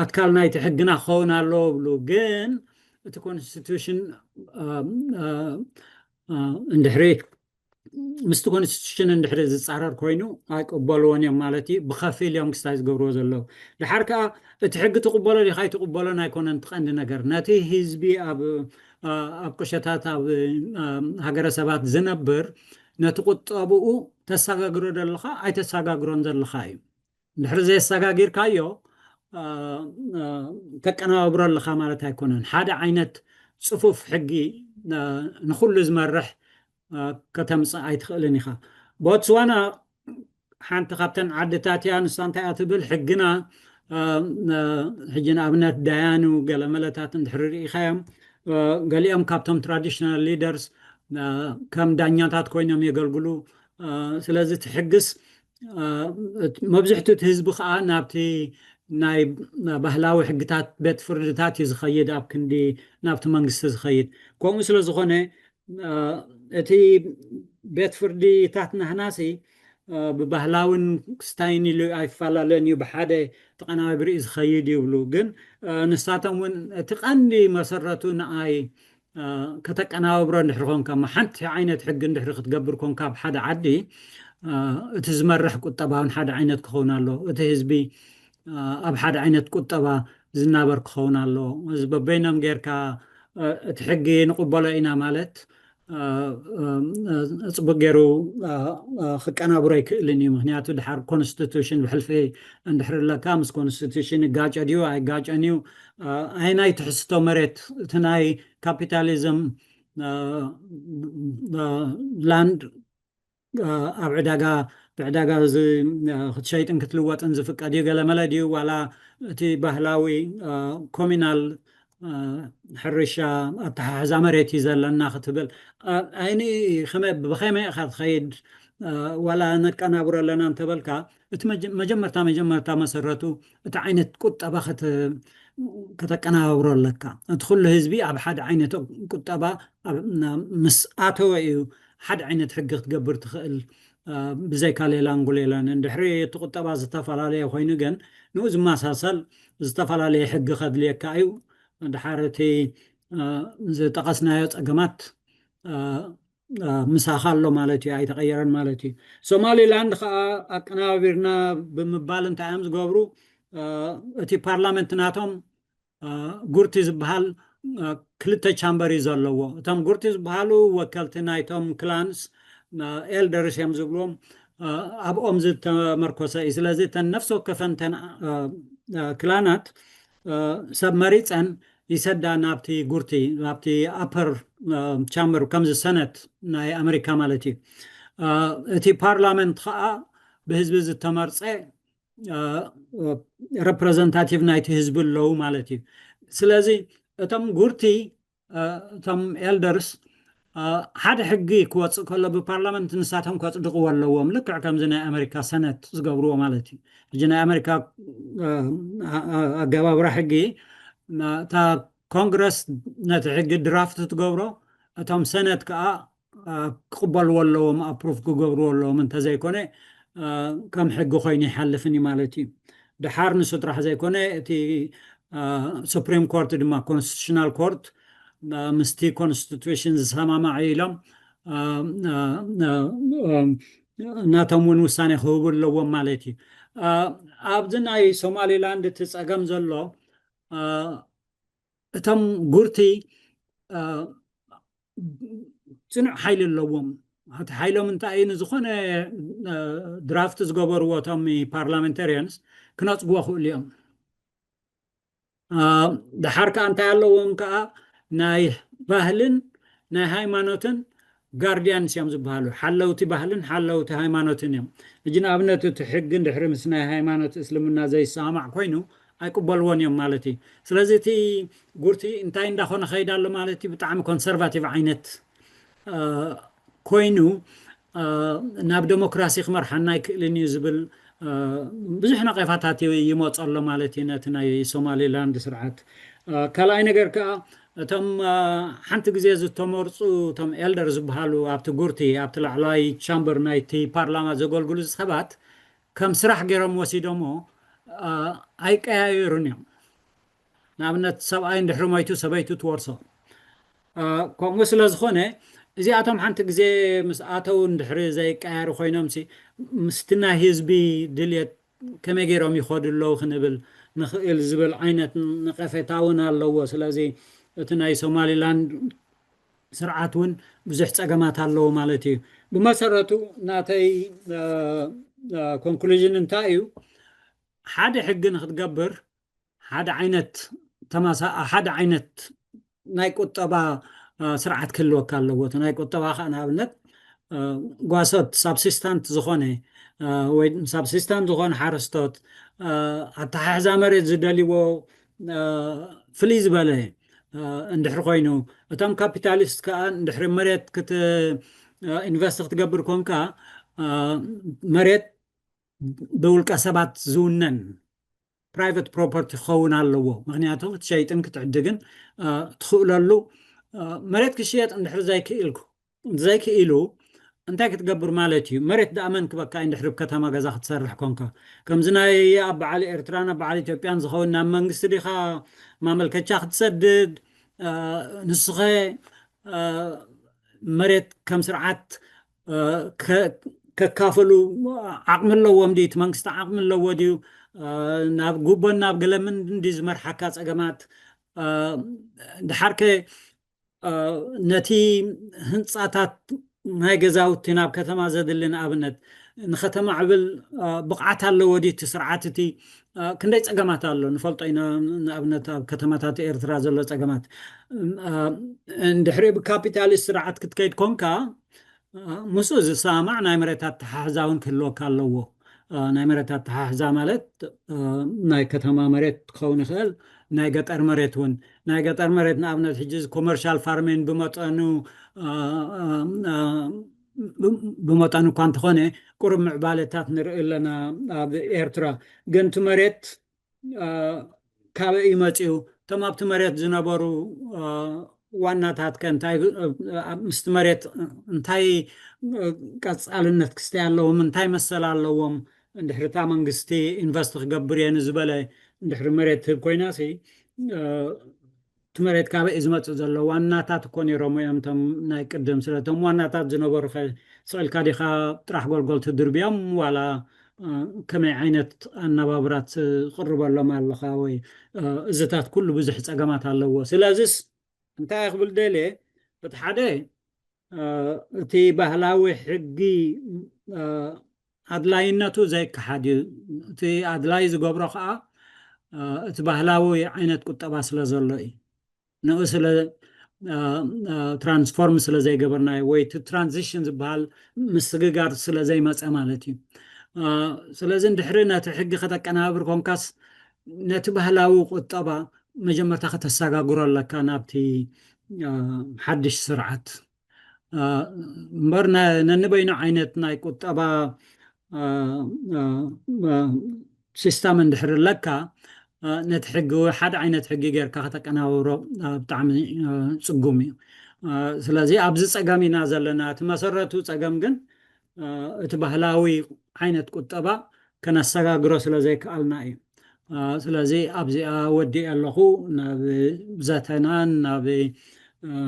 ኣካል ናይቲ ሕግና ክኸውን ኣለዎ ብሉ ግን እቲ ኮንስቲቱሽን እንድሕሪ ምስቲ ኮንስቲቱሽን እንድሕሪ ዝፃረር ኮይኑ ኣይቅበልዎን እዮም ማለት እዩ ብኸፊል እዮም ክስታይ ዝገብርዎ ዘለዉ ድሓር ከዓ እቲ ሕጊ ትቕበሎ ዲኻ ኣይትቕበሎን ኣይኮነን ትቐንዲ ነገር ነቲ ህዝቢ ኣብ ቁሸታት ኣብ ሃገረሰባት ዝነብር ነቲ ቁጠብኡ ተሰጋግሮ ደለኻ ኣይተሰጋግሮን ዘለኻ እዩ ድሕሪ ዘየሰጋጊርካዮ ተቀናባብሮ ኣለኻ ማለት ኣይኮነን ሓደ ዓይነት ፅፉፍ ሕጊ ንኩሉ ዝመርሕ ከተምፅእ ኣይትኽእልን ኢኻ ቦትስዋና ሓንቲ ካብተን ዓድታት እያ ንሳ እንታይ እያ ትብል ሕግና ሕጂ ንኣብነት ዳያኑ ገለ መለታት እንድሕሪ ርኢኻዮም ገሊኦም ካብቶም ትራዲሽናል ሊደርስ ከም ዳኛታት ኮይኖም የገልግሉ ስለዚ ትሕግስ መብዛሕትኡ ህዝቢ ከዓ ናብቲ ናይ ባህላዊ ሕግታት ቤት ፍርድታት እዩ ዝኸይድ ኣብ ክንዲ ናብቲ መንግስቲ ዝኸይድ ከምኡ ስለ ዝኾነ እቲ ቤት ፍርድታት ናህናሲ ብባህላውን ክስታይን ኢሉ ኣይፈላለን እዩ ብሓደ ተቐናባብሪ እዩ ዝኸይድ ይብሉ ግን ንሳቶም እውን እቲ ቀንዲ መሰረቱ ንኣይ ከተቀናባብሮ እንድሕሪ ኮንካ ሓንቲ ዓይነት ሕጊ እንድሕሪ ክትገብር ኮንካ ብሓደ ዓዲ እቲ ዝመርሕ ቁጠባ እውን ሓደ ዓይነት ክኸውን ኣሎ እቲ ህዝቢ ኣብ ሓደ ዓይነት ቁጠባ ዝናበር ክኸውን ኣሎ እዚ በበይኖም ጌርካ እቲ ሕጊ ንቕበሎ ኢና ማለት እፅቡቅ ገይሩ ክቀናብሮ ኣይክእልን እዩ ምክንያቱ ድሓር ኮንስቲቱሽን ብሕልፊ እንድሕሪ ኣለካ ምስ ኮንስቲቱሽን ይጋጨ ድዩ ኣይጋጨን እዩ ኣይናይ ትሕዝቶ መሬት እቲ ናይ ካፒታሊዝም ላንድ ኣብ ዕዳጋ ብዕዳጋ ክትሸይጥን ክትልወጥን ዝፍቀድ እዩ ገለ መለ ድዩ ዋላ እቲ ባህላዊ ኮሚናል ሕርሻ ኣተሓሕዛ መሬት እዩ ዘለና ክትብል ኣይኒ ብኸመይ ኢኻ ትኸይድ ዋላ ነቀናብሮ ኣለና እንተበልካ እቲ መጀመርታ መሰረቱ እቲ ዓይነት ቁጠባ ከተቀናብሮ ኣለካ እቲ ኩሉ ህዝቢ ኣብ ሓደ ዓይነት ቁጠባ ምስ ኣተወ እዩ ሓደ ዓይነት ሕጊ ክትገብር ትኽእል ብዘይካ ሌላ እንጉሌላን እንድሕሪ እቲ ቁጠባ ዝተፈላለየ ኮይኑ ግን ንኡ ዝመሳሰል ዝተፈላለየ ሕጊ ከድልየካ እዩ ድሓር እቲ ዝጠቐስናዮ ፀገማት ምሳኻ ኣሎ ማለት እዩ ኣይተቐየረን ማለት እዩ ሶማሊላንድ ከዓ ኣቀናባቢርና ብምባል እንታይ እዮም ዝገብሩ እቲ ፓርላመንት ናቶም ጉርቲ ዝበሃል ክልተ ቻምበር ዘለዎ እቶም ጉርቲ ዝበሃሉ ወከልቲ ናይቶም ክላንስ ኤልደርስ እዮም ዝብሎም ኣብኦም ዝተመርኮሰ እዩ ስለዚ እተን ነፍሲ ወከፈን ተን ክላናት ሰብ መሪፀን ይሰዳ ናብቲ ጉርቲ ናብቲ ኣፐር ቻምበር ከምዚ ሰነት ናይ ኣሜሪካ ማለት እዩ እቲ ፓርላመንት ከዓ ብህዝቢ ዝተመርፀ ሬፕሬዘንታቲቭ ናይቲ ህዝቢ ኣለዉ ማለት እዩ ስለዚ እቶም ጉርቲ እቶም ኤልደርስ ሓደ ሕጊ ክወፅእ ከሎ ብፓርላመንት ንሳቶም ከፅድቅዎ ኣለዎም ልክዕ ከምዚ ናይ ኣሜሪካ ሰነት ዝገብርዎ ማለት እዩ እዚ ናይ ኣሜሪካ ኣገባብራ ሕጊ እታ ኮንግረስ ነቲ ሕጊ ድራፍት ትገብሮ እቶም ሰነት ከዓ ክቕበልዎ ኣለዎም ኣፕሩቭ ክገብርዎ ኣለዎም እንተዘይኮነ ከም ሕጊ ኮይኑ ይሓልፍኒ ማለት እዩ ድሓር ንሱ ጥራሕ ዘይኮነ እቲ ሱፕሪም ኮርት ድማ ኮንስቲቱሽናል ኮርት ምስቲ ኮንስቲቱሽን ዝሰማማዕ ኢሎም ናቶም እውን ውሳኔ ክህቡ ኣለዎም ማለት እዩ ኣብዚ ናይ ሶማሊላንድ እቲ ፀገም ዘሎ እቶም ጉርቲ ፅኑዕ ሓይሊ ኣለዎም እቲ ሓይሎም እንታይ እዩ ንዝኾነ ድራፍት ዝገበርዎ እቶም ፓርላሜንታሪያንስ ክነፅግዎ ክእሉ እዮም ድሓር ከዓ እንታይ ኣለዎም ከዓ ናይ ባህልን ናይ ሃይማኖትን ጋርዲያንስ እዮም ዝበሃሉ ሓለውቲ ባህልን ሓለውቲ ሃይማኖትን እዮም እጂ ንኣብነት እቲ ሕጊ እንድሕሪ ምስ ናይ ሃይማኖት እስልምና ዘይሰማማዕ ኮይኑ ኣይቅበልዎን እዮም ማለት እዩ ስለዚ እቲ ጉርቲ እንታይ እንዳኾነ ኸይዳ ኣሎ ማለት እዩ ብጣዕሚ ኮንሰርቫቲቭ ዓይነት ኮይኑ ናብ ዴሞክራሲ ክመርሓና ይክእልን እዩ ዝብል ብዙሕ ነቐፋታት ይመፁ ኣሎ ማለት እዩ ነቲ ናይ ሶማሊላንድ ስርዓት ካልኣይ ነገር ከዓ እቶም ሓንቲ ግዜ ዝተመርፁ እቶም ኤልደር ዝበሃሉ ኣብቲ ጉርቲ ኣብቲ ላዕለዋይ ቻምበር ናይቲ ፓርላማ ዘገልግሉ ሰባት ከም ስራሕ ገይሮም ወሲዶሞ ኣይቀያየሩን እዮም ንኣብነት ሰብኣይ እንድሕሪ ሞይቱ ሰበይቱ ትወርሶ ከምኡ ስለ ዝኾነ እዚኣቶም ሓንቲ ግዜ ምስ ኣተው እንድሕሪ ዘይቀያየሩ ኮይኖም ምስቲ ናይ ህዝቢ ድልየት ከመይ ገይሮም ይኸዱ ኣለዉ ክንብል ንኽእል ዝብል ዓይነት ነቐፌታ እውን ኣለዎ ስለዚ እቲ ናይ ሶማሊላንድ ስርዓት እውን ብዙሕ ፀገማት ኣለዎ ማለት እዩ ብመሰረቱ ናተይ ኮንክሉዥን እንታይ እዩ ሓደ ሕጊ ንክትገብር ሓደ ዓይነት ናይ ቁጠባ ስርዓት ክህልወካ ኣለዎ እቲ ናይ ቁጠባ ከዓ ንኣብነት ጓሶት ሳብሲስታንት ዝኾነ ወይ ሳብሲስታንት ዝኾነ ሓረስቶት ኣተሓሕዛ መሬት ዝደልይዎ ፍልይ ዝበለ እንድሕሪ ኮይኑ እቶም ካፒታሊስት ከዓ እንድሕሪ መሬት ኢንቨስት ክትገብር ኮንካ መሬት ብውልቀ ሰባት ዝውነን ፕራይቬት ፕሮፐርቲ ክኸውን ኣለዎ ምክንያቱ ክትሸይጥን ክትዕድግን ትኽእለሉ መሬት ክሽየጥ እንድሕሪ ዘይክኢሉ እንታይ ክትገብር ማለት እዩ መሬት ዳኣመን ክበካ እንድሕሪ ከተማ ገዛ ክትሰርሕ ኮንካ ከምዚ ናይ ኣብ በዓል ኤርትራን ኣብ በዓል ኢትዮጵያን ዝኸውን ናብ መንግስቲ ዲኻ ማመልከቻ ክትሰድድ ንስኸ መሬት ከም ስርዓት ከካፈሉ ዓቕሚ ኣለዎም ድዩ እቲ መንግስቲ ዓቕሚ ኣለዎ ድዩ ናብ ጉቦን ናብ ገለምን እንዲ ዝመርሓካ ፀገማት ድሓርከ ነቲ ህንፃታት ናይ ገዛውቲ ናብ ከተማ ዘድሊ ንኣብነት ንከተማ ዕብል ብቕዓት ኣለዎ ድዩ እቲ ስርዓት እቲ ክንደይ ፀገማት ኣሎ ንፈልጦ ኢና ንኣብነት ኣብ ከተማታት ኤርትራ ዘሎ ፀገማት እንድሕሪ ብካፒታሊስት ስርዓት ክትከይድ ኮንካ ምስኡ ዝሰማዕ ናይ መሬታት ተሓሕዛ እውን ክህልወካ ኣለዎ ናይ መሬታት ተሓሕዛ ማለት ናይ ከተማ መሬት ክኸውን ይኽእል ናይ ገጠር መሬት እውን ናይ ገጠር መሬት ንኣብነት ሕጂ ኮመርሻል ፋርሚንግ ብመጠኑ እኳ እንተኾነ ቁሩብ ምዕባለታት ንርኢ ኣለና ኣብ ኤርትራ ግን እቲ መሬት ካበይ እዩ መፂኡ እቶም ኣብቲ መሬት ዝነበሩ ዋናታት ከእንታይ ምስቲ መሬት እንታይ ቀፃልነት ክስተይ ኣለዎም እንታይ መሰል ኣለዎም እንድሕሪ እታ መንግስቲ ኢንቨስት ክገብር እየ ንዝበለ እንድሕሪ መሬት ትህብ ኮይናሲ እቲ መሬት ካበይ እዩ ዝመፅእ ዘሎ ዋናታት እኮ ነይሮም እዮም እቶም ናይ ቅድም ስለቶም ዋናታት ዝነበሩ ስቕልካ ዲኻ ጥራሕ ጎልጎል ትድርብዮም ዋላ ከመይ ዓይነት ኣነባብራት ቅርበሎም ኣለኻ ወይ እዝታት ኩሉ ብዙሕ ፀገማት ኣለዎ ስለዚስ انت يقبل ديلي بتحدي تي بهلاوي حقي أدلايناتو زي كحادي تي أدلاي زقبرو خا تبهلاوي عينت كتابة سلازلوي نو سلا ترانسفورم سلا زي قبرناي وي ترانزيشنز بهال مستقار سلا زي ما سأمالتي سلا زين دحرنا تحقي خطك أنا أبر كونكاس نتبهلاوي كتابة مجمع تاخت الساقا قرر لك نابتي حدش سرعت مرنا ننبينا عينت ناي كتابة سيستم اندحر لك نتحقو حد عينت حقي غير كاختك انا ورو بتعمل صقومي سلازي ابز صقامي نازلنا تمسرتو صقام ግን اتبهلاوي عينت قطبا كنسغاغرو سلازي قالنا اي سلازي ابزي ودي الله ناب زاتنان ناب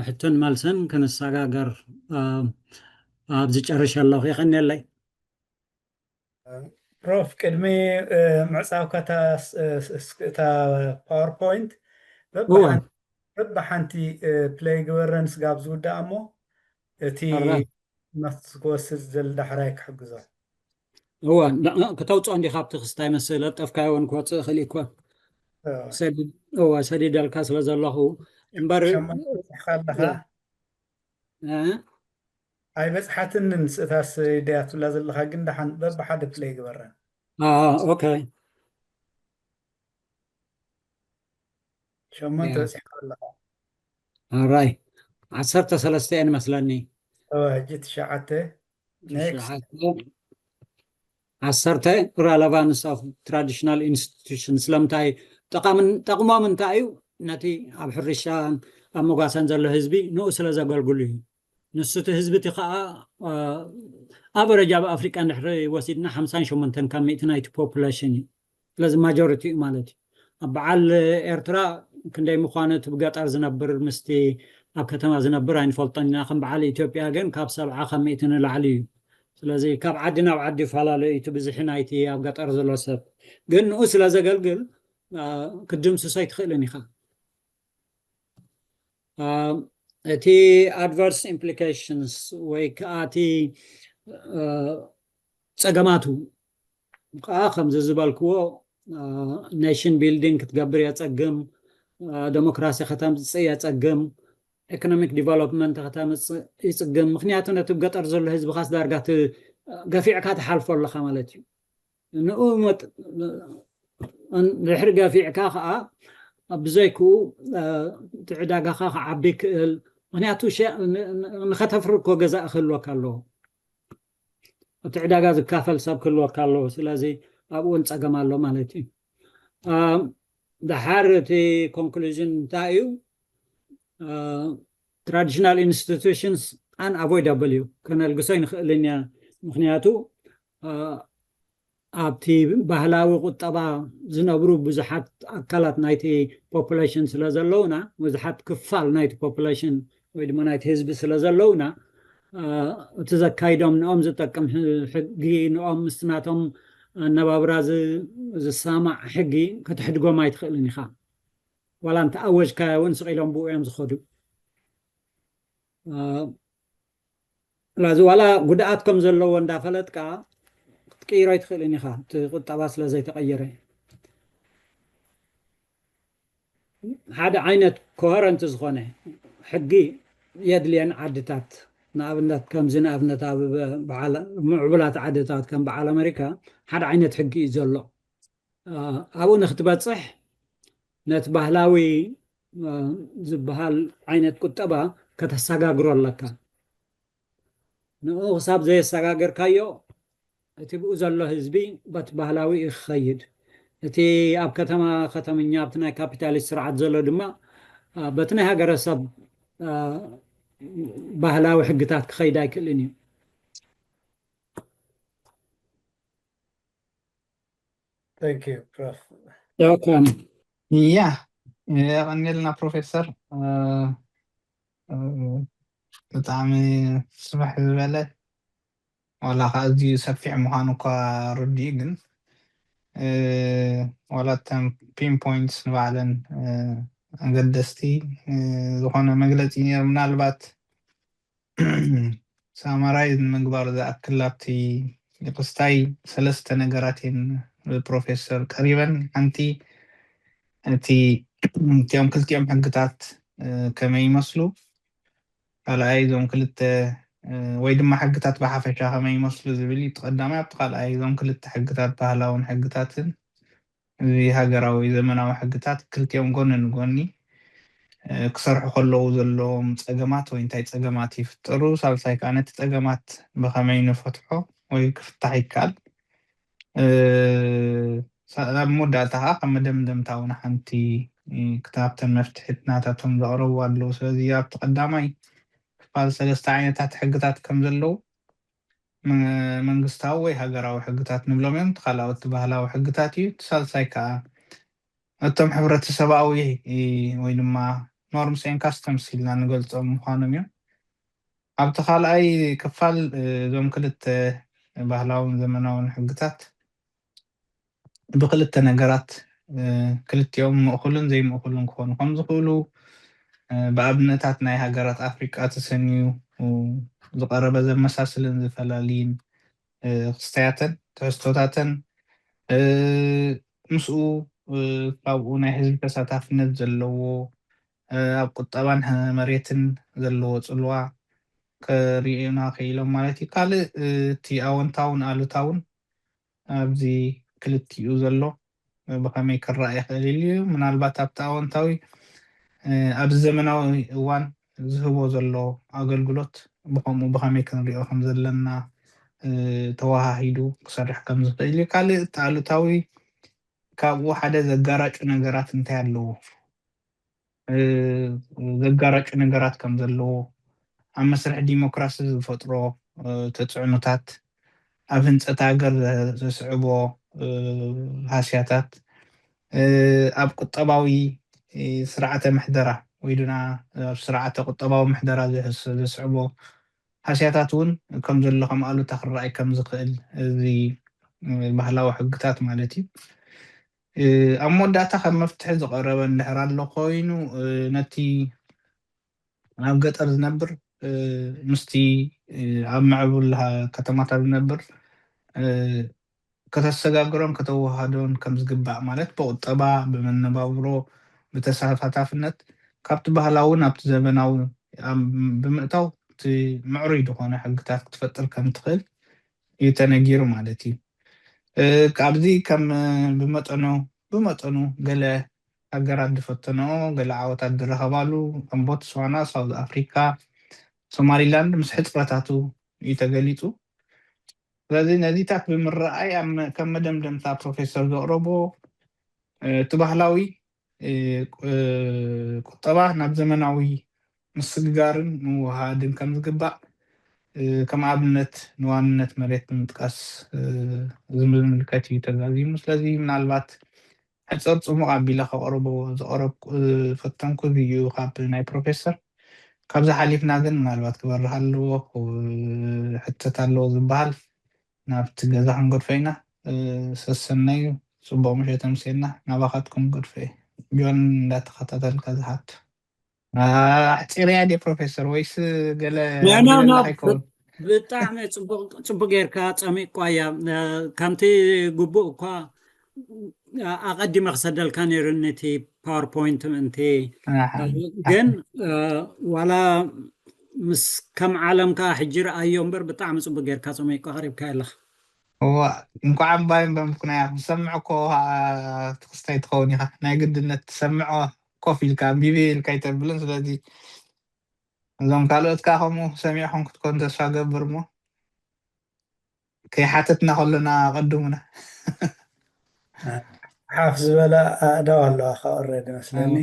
حتن مالسن كنسغاغر ابزي ጨርሽ الله يخنيلي بروف قدمي معصاوكا تا باوربوينت هو ببحنتي بلاي جورنس قابزو دامو تي الرأي. نسكوسز زل دحرايك حقزو هو لا كتوص عندي خابت خستاي مسألة تفكاي ونكوت خليكوا سديد هو سديد الكاس لزالله امبر شما خالها اي بس حتن نسأتاس دياتو لازل لها قندحن ببحد بلاي جورن اوكي شما Yeah. توسح خالها الراي عصرت سلستين مثلني جيت شعته next عصرت relevance of traditional institutions لمتاي تقوم من تايو نتي اب حرشان اب مغاسن زله حزبي نو سلازا غلغلي نسوت حزبي تقا افريج اب افريكا نحر وسيدنا 58 كان ميتنايت population لازم ماجوريتي مالتي بعل ኤርትራ ክንደይ ምዃነት ብገጠር ዝነብር ምስቲ ኣብ ከተማ ዝነብር ኣይንፈልጦን ከም በዓል ኢትዮጵያ ግን ካብ 70 ከም 100 ንላዕሊ እዩ ስለዚ ካብ ዓዲ ናብ ዓዲ ይፈላለዩ እቲ ብዙሕ ናይቲ ኣብ ገጠር ዘሎ ሰብ ግን ንኡ ስለ ዘገልግል ክድምስሶ ኣይትኽእልን ኢኻ እቲ adverse implications ወይ ከዓ እቲ ፀገማቱ ከዓ ከምዚ ዝበልክዎ nation building ክትገብር የፀግም ዴሞክራሲ ከተምፅእ የፀግም economic development ከተምፅእ ይፅግም ምክንያቱ ነቲ ገጠር ዘሎ ህዝቢ ካስ ዳርጋ ገፊዕካ ትሓልፎ ኣለካ ማለት እዩ ንኡ ድሕሪ ገፊዕካ ከዓ ብዘይክኡ ትዕዳጋኻ ክዓቢ ክእል ምክንያቱ ንኸተፍርኮ ገዛእ ክህልወካ ኣለዎ እቲ ዕዳጋ ዝካፈል ሰብ ክህልወካ ኣለዎ ስለዚ ኣብኡ ንፀገም ኣሎ ማለት እዩ ድሓር እቲ ኮንክሉዥን እንታይ እዩ traditional institutions unavoidable እዩ ከነልግሶ ይንኽእል ምክንያቱ ኣብቲ ባህላዊ ቁጠባ ዝነብሩ ብዙሓት ኣካላት ናይቲ ፖፑሌሽን ስለ ዘለውና ብዙሓት ክፋል ናይቲ ፖፑሌሽን ወይ ድማ ናይቲ ህዝቢ ስለ ዘለውና እቲ ዘካይዶም ንኦም ዝጠቅም ሕጊ ንኦም ምስ ናቶም ኣነባብራ ዝሰማዕ ሕጊ ከተሕድጎም ኣይትኽእልን ኢኻ ዋላ እንተኣወጅካዮ እውን ስቂሎም ብኡ እዮም ዝኸዱ ላዚ ዋላ ጉድኣት ከም ዘለዎ እንዳፈለጥካ ክትቅይሮ ኣይትኽእልን ኢኻ እቲ ቁጠባ ስለ ዘይተቐየረ ሓደ ዓይነት ኮሄረንት ዝኾነ ሕጊ የድልየን ዓድታት ንኣብነት ከምዚ ንኣብነት ኣብ ምዕቡላት ዓድታት ከም በዓል ኣሜሪካ ሓደ ዓይነት ሕጊ እዩ ዘሎ ኣብኡ ንክትበፅሕ ነቲ ባህላዊ ዝበሃል ዓይነት ቁጠባ ከተሰጋግሮ ኣለካ ንኡ ክሳብ ዘየሰጋገርካዮ እቲ ብኡ ዘሎ ህዝቢ በቲ ባህላዊ ክኸይድ እቲ ኣብ ከተማ ከተመኛ ኣብቲ ናይ ካፒታሊስት ስርዓት ዘሎ ድማ በቲ ናይ ሃገረሰብ ባህላዊ ሕግታት ክኸይድ ኣይክእልን እዩ Thank you, Prof. ያ ቀኒልና ፕሮፌሰር ብጣዕሚ ስራሕ ዝበለ ዋላ ከዓ ኣዝዩ ሰፊሕ ምዃኑ እኳ ርዲእ ግን ዋላ እተን ፒን ፖይንትስ ንባዕለን ኣገደስቲ ዝኾነ መግለፂ ነይሩ ምናልባት ሳማራይዝ ምግባር ዝኣክል ኣብቲ ክስታይ 3 ነገራት እየን ብፕሮፌሰር ቀሪበን ሓንቲ እቲኦም ክልቲኦም ሕግታት ከመይ ይመስሉ ካልኣይ እዞም ክልተ ወይ ድማ ሕግታት ብሓፈሻ ከመይ ይመስሉ ዝብል እዩ። እቲ ቀዳማይ ኣብቲ ካልኣይ እዞም ክልተ ሕግታት ባህላውን ሕግታትን እዚ ሃገራዊ ዘመናዊ ሕግታት ክልቲኦም ጎኒ ንጎኒ ክሰርሑ ከለዉ ዘለዎም ፀገማት ወይ እንታይ ፀገማት ይፍጠሩ፣ ሳልሳይ ከዓ ነቲ ፀገማት ብከመይ ንፈትሖ ወይ ክፍታሕ ይከኣል። ኣብ መወዳእታ ከዓ ከም መደምደምታ እውን ሓንቲ ክታብተን መፍትሒት ናታቶም ዘቕረቡ ኣለዉ። ስለዚ ኣብቲ ቀዳማይ ክፋል 3 ዓይነታት ሕግታት ከም ዘለዉ መንግስታዊ ወይ ሃገራዊ ሕግታት ንብሎም እዮም። እቲ ካልኦት ባህላዊ ሕግታት እዩ። እቲ ሳልሳይ ከዓ እቶም ሕብረተሰባዊ ወይ ድማ ኖርምስ ኤንድ ካስተምስ ኢልና ንገልፆም ምኳኖም እዮም። ኣብቲ ካልኣይ ክፋል እዞም ክልተ ባህላውን ዘመናውን ሕግታት ብክልተ ነገራት ክልቲኦም ምእኩልን ዘይምእኩልን ክኾኑ ከም ዝኽእሉ ብኣብነታት ናይ ሃገራት ኣፍሪቃ ተሰንዩ ዝቐረበ ዘመሳስልን ዝተፈላለዩን ክስታያትን ትሕዝቶታትን ምስኡ ካብኡ ናይ ህዝቢ ተሳታፍነት ዘለዎ ኣብ ቁጠባን መሬትን ዘለዎ ፅልዋ ከሪኡና ከኢሎም ማለት እዩ። ካልእ እቲ ኣወንታውን ኣሉታውን ኣብዚ ክልቲኡ ዘሎ ብከመይ ክረኣይ ይኽእል እዩ። ምናልባት ኣብቲ ኣወንታዊ ኣብዚ ዘመናዊ እዋን ዝህቦ ዘሎ ኣገልግሎት ብከምኡ ብከመይ ክንሪኦ ከም ዘለና ተዋሃሂዱ ክሰርሕ ከም ዝኽእል እዩ። ካልእ እቲ ኣሉታዊ ካብኡ ሓደ ዘጋራጩ ነገራት እንታይ ኣለዎ፣ ዘጋራጩ ነገራት ከም ዘለዎ ኣብ መስርሕ ዲሞክራሲ ዝፈጥሮ ተፅዕኖታት ኣብ ህንፀት ሃገር ዘስዕቦ ሃስያታት ኣብ ቁጠባዊ ስርዓተ ምሕደራ ወይ ድማ ኣብ ስርዓተ ቁጠባዊ ምሕደራ ዘስዕቦ ሃስያታት እውን ከም ዘሎ ከም ኣሉታ ክረኣይ ከም ዝኽእል እዚ ባህላዊ ሕግታት ማለት እዩ። ኣብ መወዳእታ ከም መፍትሒ ዝቐረበ እንድሕር ኣሎ ኮይኑ ነቲ ኣብ ገጠር ዝነብር ምስቲ ኣብ ምዕቡል ከተማታት ዝነብር ከተሰጋግሮን ከተዋሃዶን ከም ዝግባእ ማለት ብቁጠባ ብመነባብሮ ብተሳታፍነት ካብቲ ባህላዊ ናብቲ ዘመናዊ ብምእታው እቲ ምዕሩይ ዝኾነ ሕግታት ክትፈጥር ከም ትኽእል እዩ ተነጊሩ ማለት እዩ። ካብዚ ከም ብመጠኑ ገለ ሃገራት ዝፈተንኦ ገለ ዓወታት ዝረኸባሉ ከም ቦትስዋና፣ ሳውዝ ኣፍሪካ፣ ሶማሊላንድ ምስ ሕፅረታቱ እዩ ተገሊፁ። ስለዚ ነዚታት ብምርኣይ ከም መደምደምታ ፕሮፌሰር ዘቕረቦ እቲ ባህላዊ ቁጠባ ናብ ዘመናዊ ምስግጋርን ምውሃድን ከም ዝግባእ ከም ኣብነት ንዋንነት መሬት ብምጥቃስ ዝምልከት እዩ ተዛዚሙ። ስለዚ ምናልባት ሕፀር ፅሙቕ ኣቢለ ከቕርቦ ፈተንኩ እዩ ካብ ናይ ፕሮፌሰር። ካብዚ ሓሊፍና ግን ምናልባት ክበርህ ኣለዎ ሕተት ኣለዎ ዝበሃል ናብቲ ገዛ ክንገድፎ ኢና። ሰሰናይ ፅቡቅ ምሸት ተምሲልና ናባኻትኩም ገድፎ እየ ጆን እንዳተኸታተልካ ዝሓቱ ኣሕፂር እያ ደ ፕሮፌሰር ወይስ ገለ ንዕና ኣይከውን? ብጣዕሚ ፅቡቅ ጌርካ ፀሚቕኳ እያ ከምቲ ግቡእ እኳ ኣቐዲመ ክሰደልካ ነይሩ ነቲ ፓወርፖይንት ምእንቲ ግን ዋላ ምስ ከም ዓለምካ ሕጂ ረኣዮ እምበር ብጣዕሚ ፅቡቅ ጌርካ ፀሚቕኳ ቀሪብካ ኣለኻ። እንኳዕ እምባይ በምኩናያ ዝሰምዖ እኮ ክስታይ ትኸውን ኢኻ ናይ ግድነት ትሰምዖ ኮፍ ኢልካ እምቢቢ ኢልካ ይተብልን። ስለዚ እዞም ካልኦትካ ከምኡ ሰሚዕኹም ክትኮን ተስፋ ገብር እሞ ከይሓተትና ከለና ቀድሙና ሓፍ ዝበለ ኣእዳው ኣለዋ ካ ኦልሬዲ መስለኒ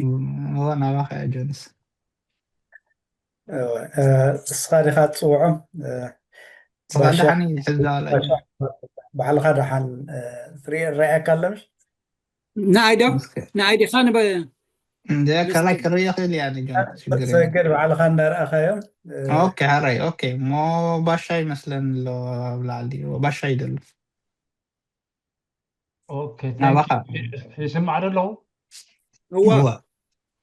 ናባኸ እያ ጆንስ እስኻ ዲኻ ትፅውዖም صدحني حزة بحال هذا حال رأيك كلمش نايدو خان ده كلاك الرياض يعني جون سجل بحال خان أخيهم اوكي هراي اوكي مو باشاي مثلا لو بلادي وباشاي دل اوكي يسمع له هو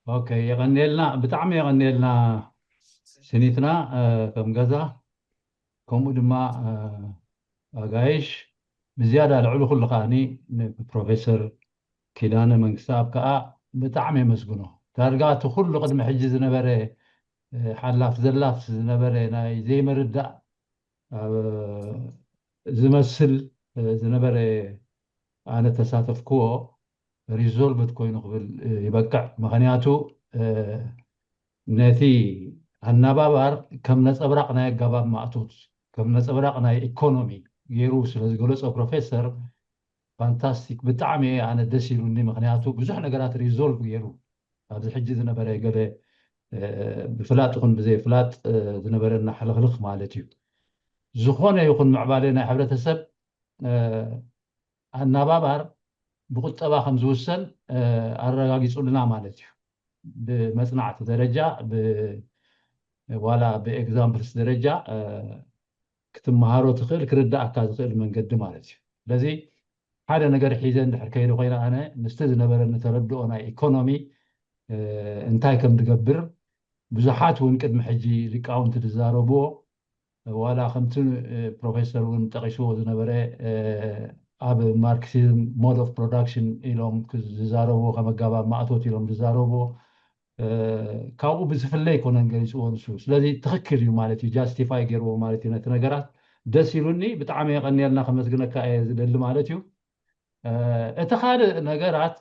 اوكي يغني لنا بطعم يغني لنا سنيتنا كم غزا كم دما غايش بزياده العلو كل قاني بروفيسور كيدان منكساب كا بطعم يمسغنو تارغاتو كل قدم حجز نبره حلاف زلاف زنبره ناي زي مردا زمسل زنبره أنا تساتف كو ريزولفت كوين قبل يبقع مغنياتو نتي النبابر كم نصبرقنا جباب معطوط كم نصبرقنا إيكونومي يروس لزغلص بروفيسور فانتاستيك بتعمي أنا دسيلوني مغنياتو بزح نقرات ريزولف يرو هذا حجز زنبره قبل بفلات يكون بزي فلات زنبرنا حلخلخ مالتي زخونه يكون معبالنا حبرتسب النبابر بقطبة خمس وسن أرجعيصولنا مالتي بمصنعة درجة ولا بإكزامبلز درجة كتم مهارو تخيل كردا أكاد تخيل من قد مالتي لذي هذا نجار حيزان ده حكاية غير أنا نستذ نبر نتردد أنا إيكونومي انتاي كم تقبر بزحات ونقد محجي لكاونت تزاربو ولا خمسين بروفيسور ونتقيسو نبره أب ماركسيزم مود أوف برودكشن إلهم كزاربو كم جابا ما أتوتي لهم زاربو كاو بزفلي كونن جالسوا ونسوس الذي تفكر يوم مالتي جاستيفاي جرو مالتي نتنجرات دسيلوني بتعمي يغني لنا خمس جنة كأي اللي مالتيو اتخاد نجارات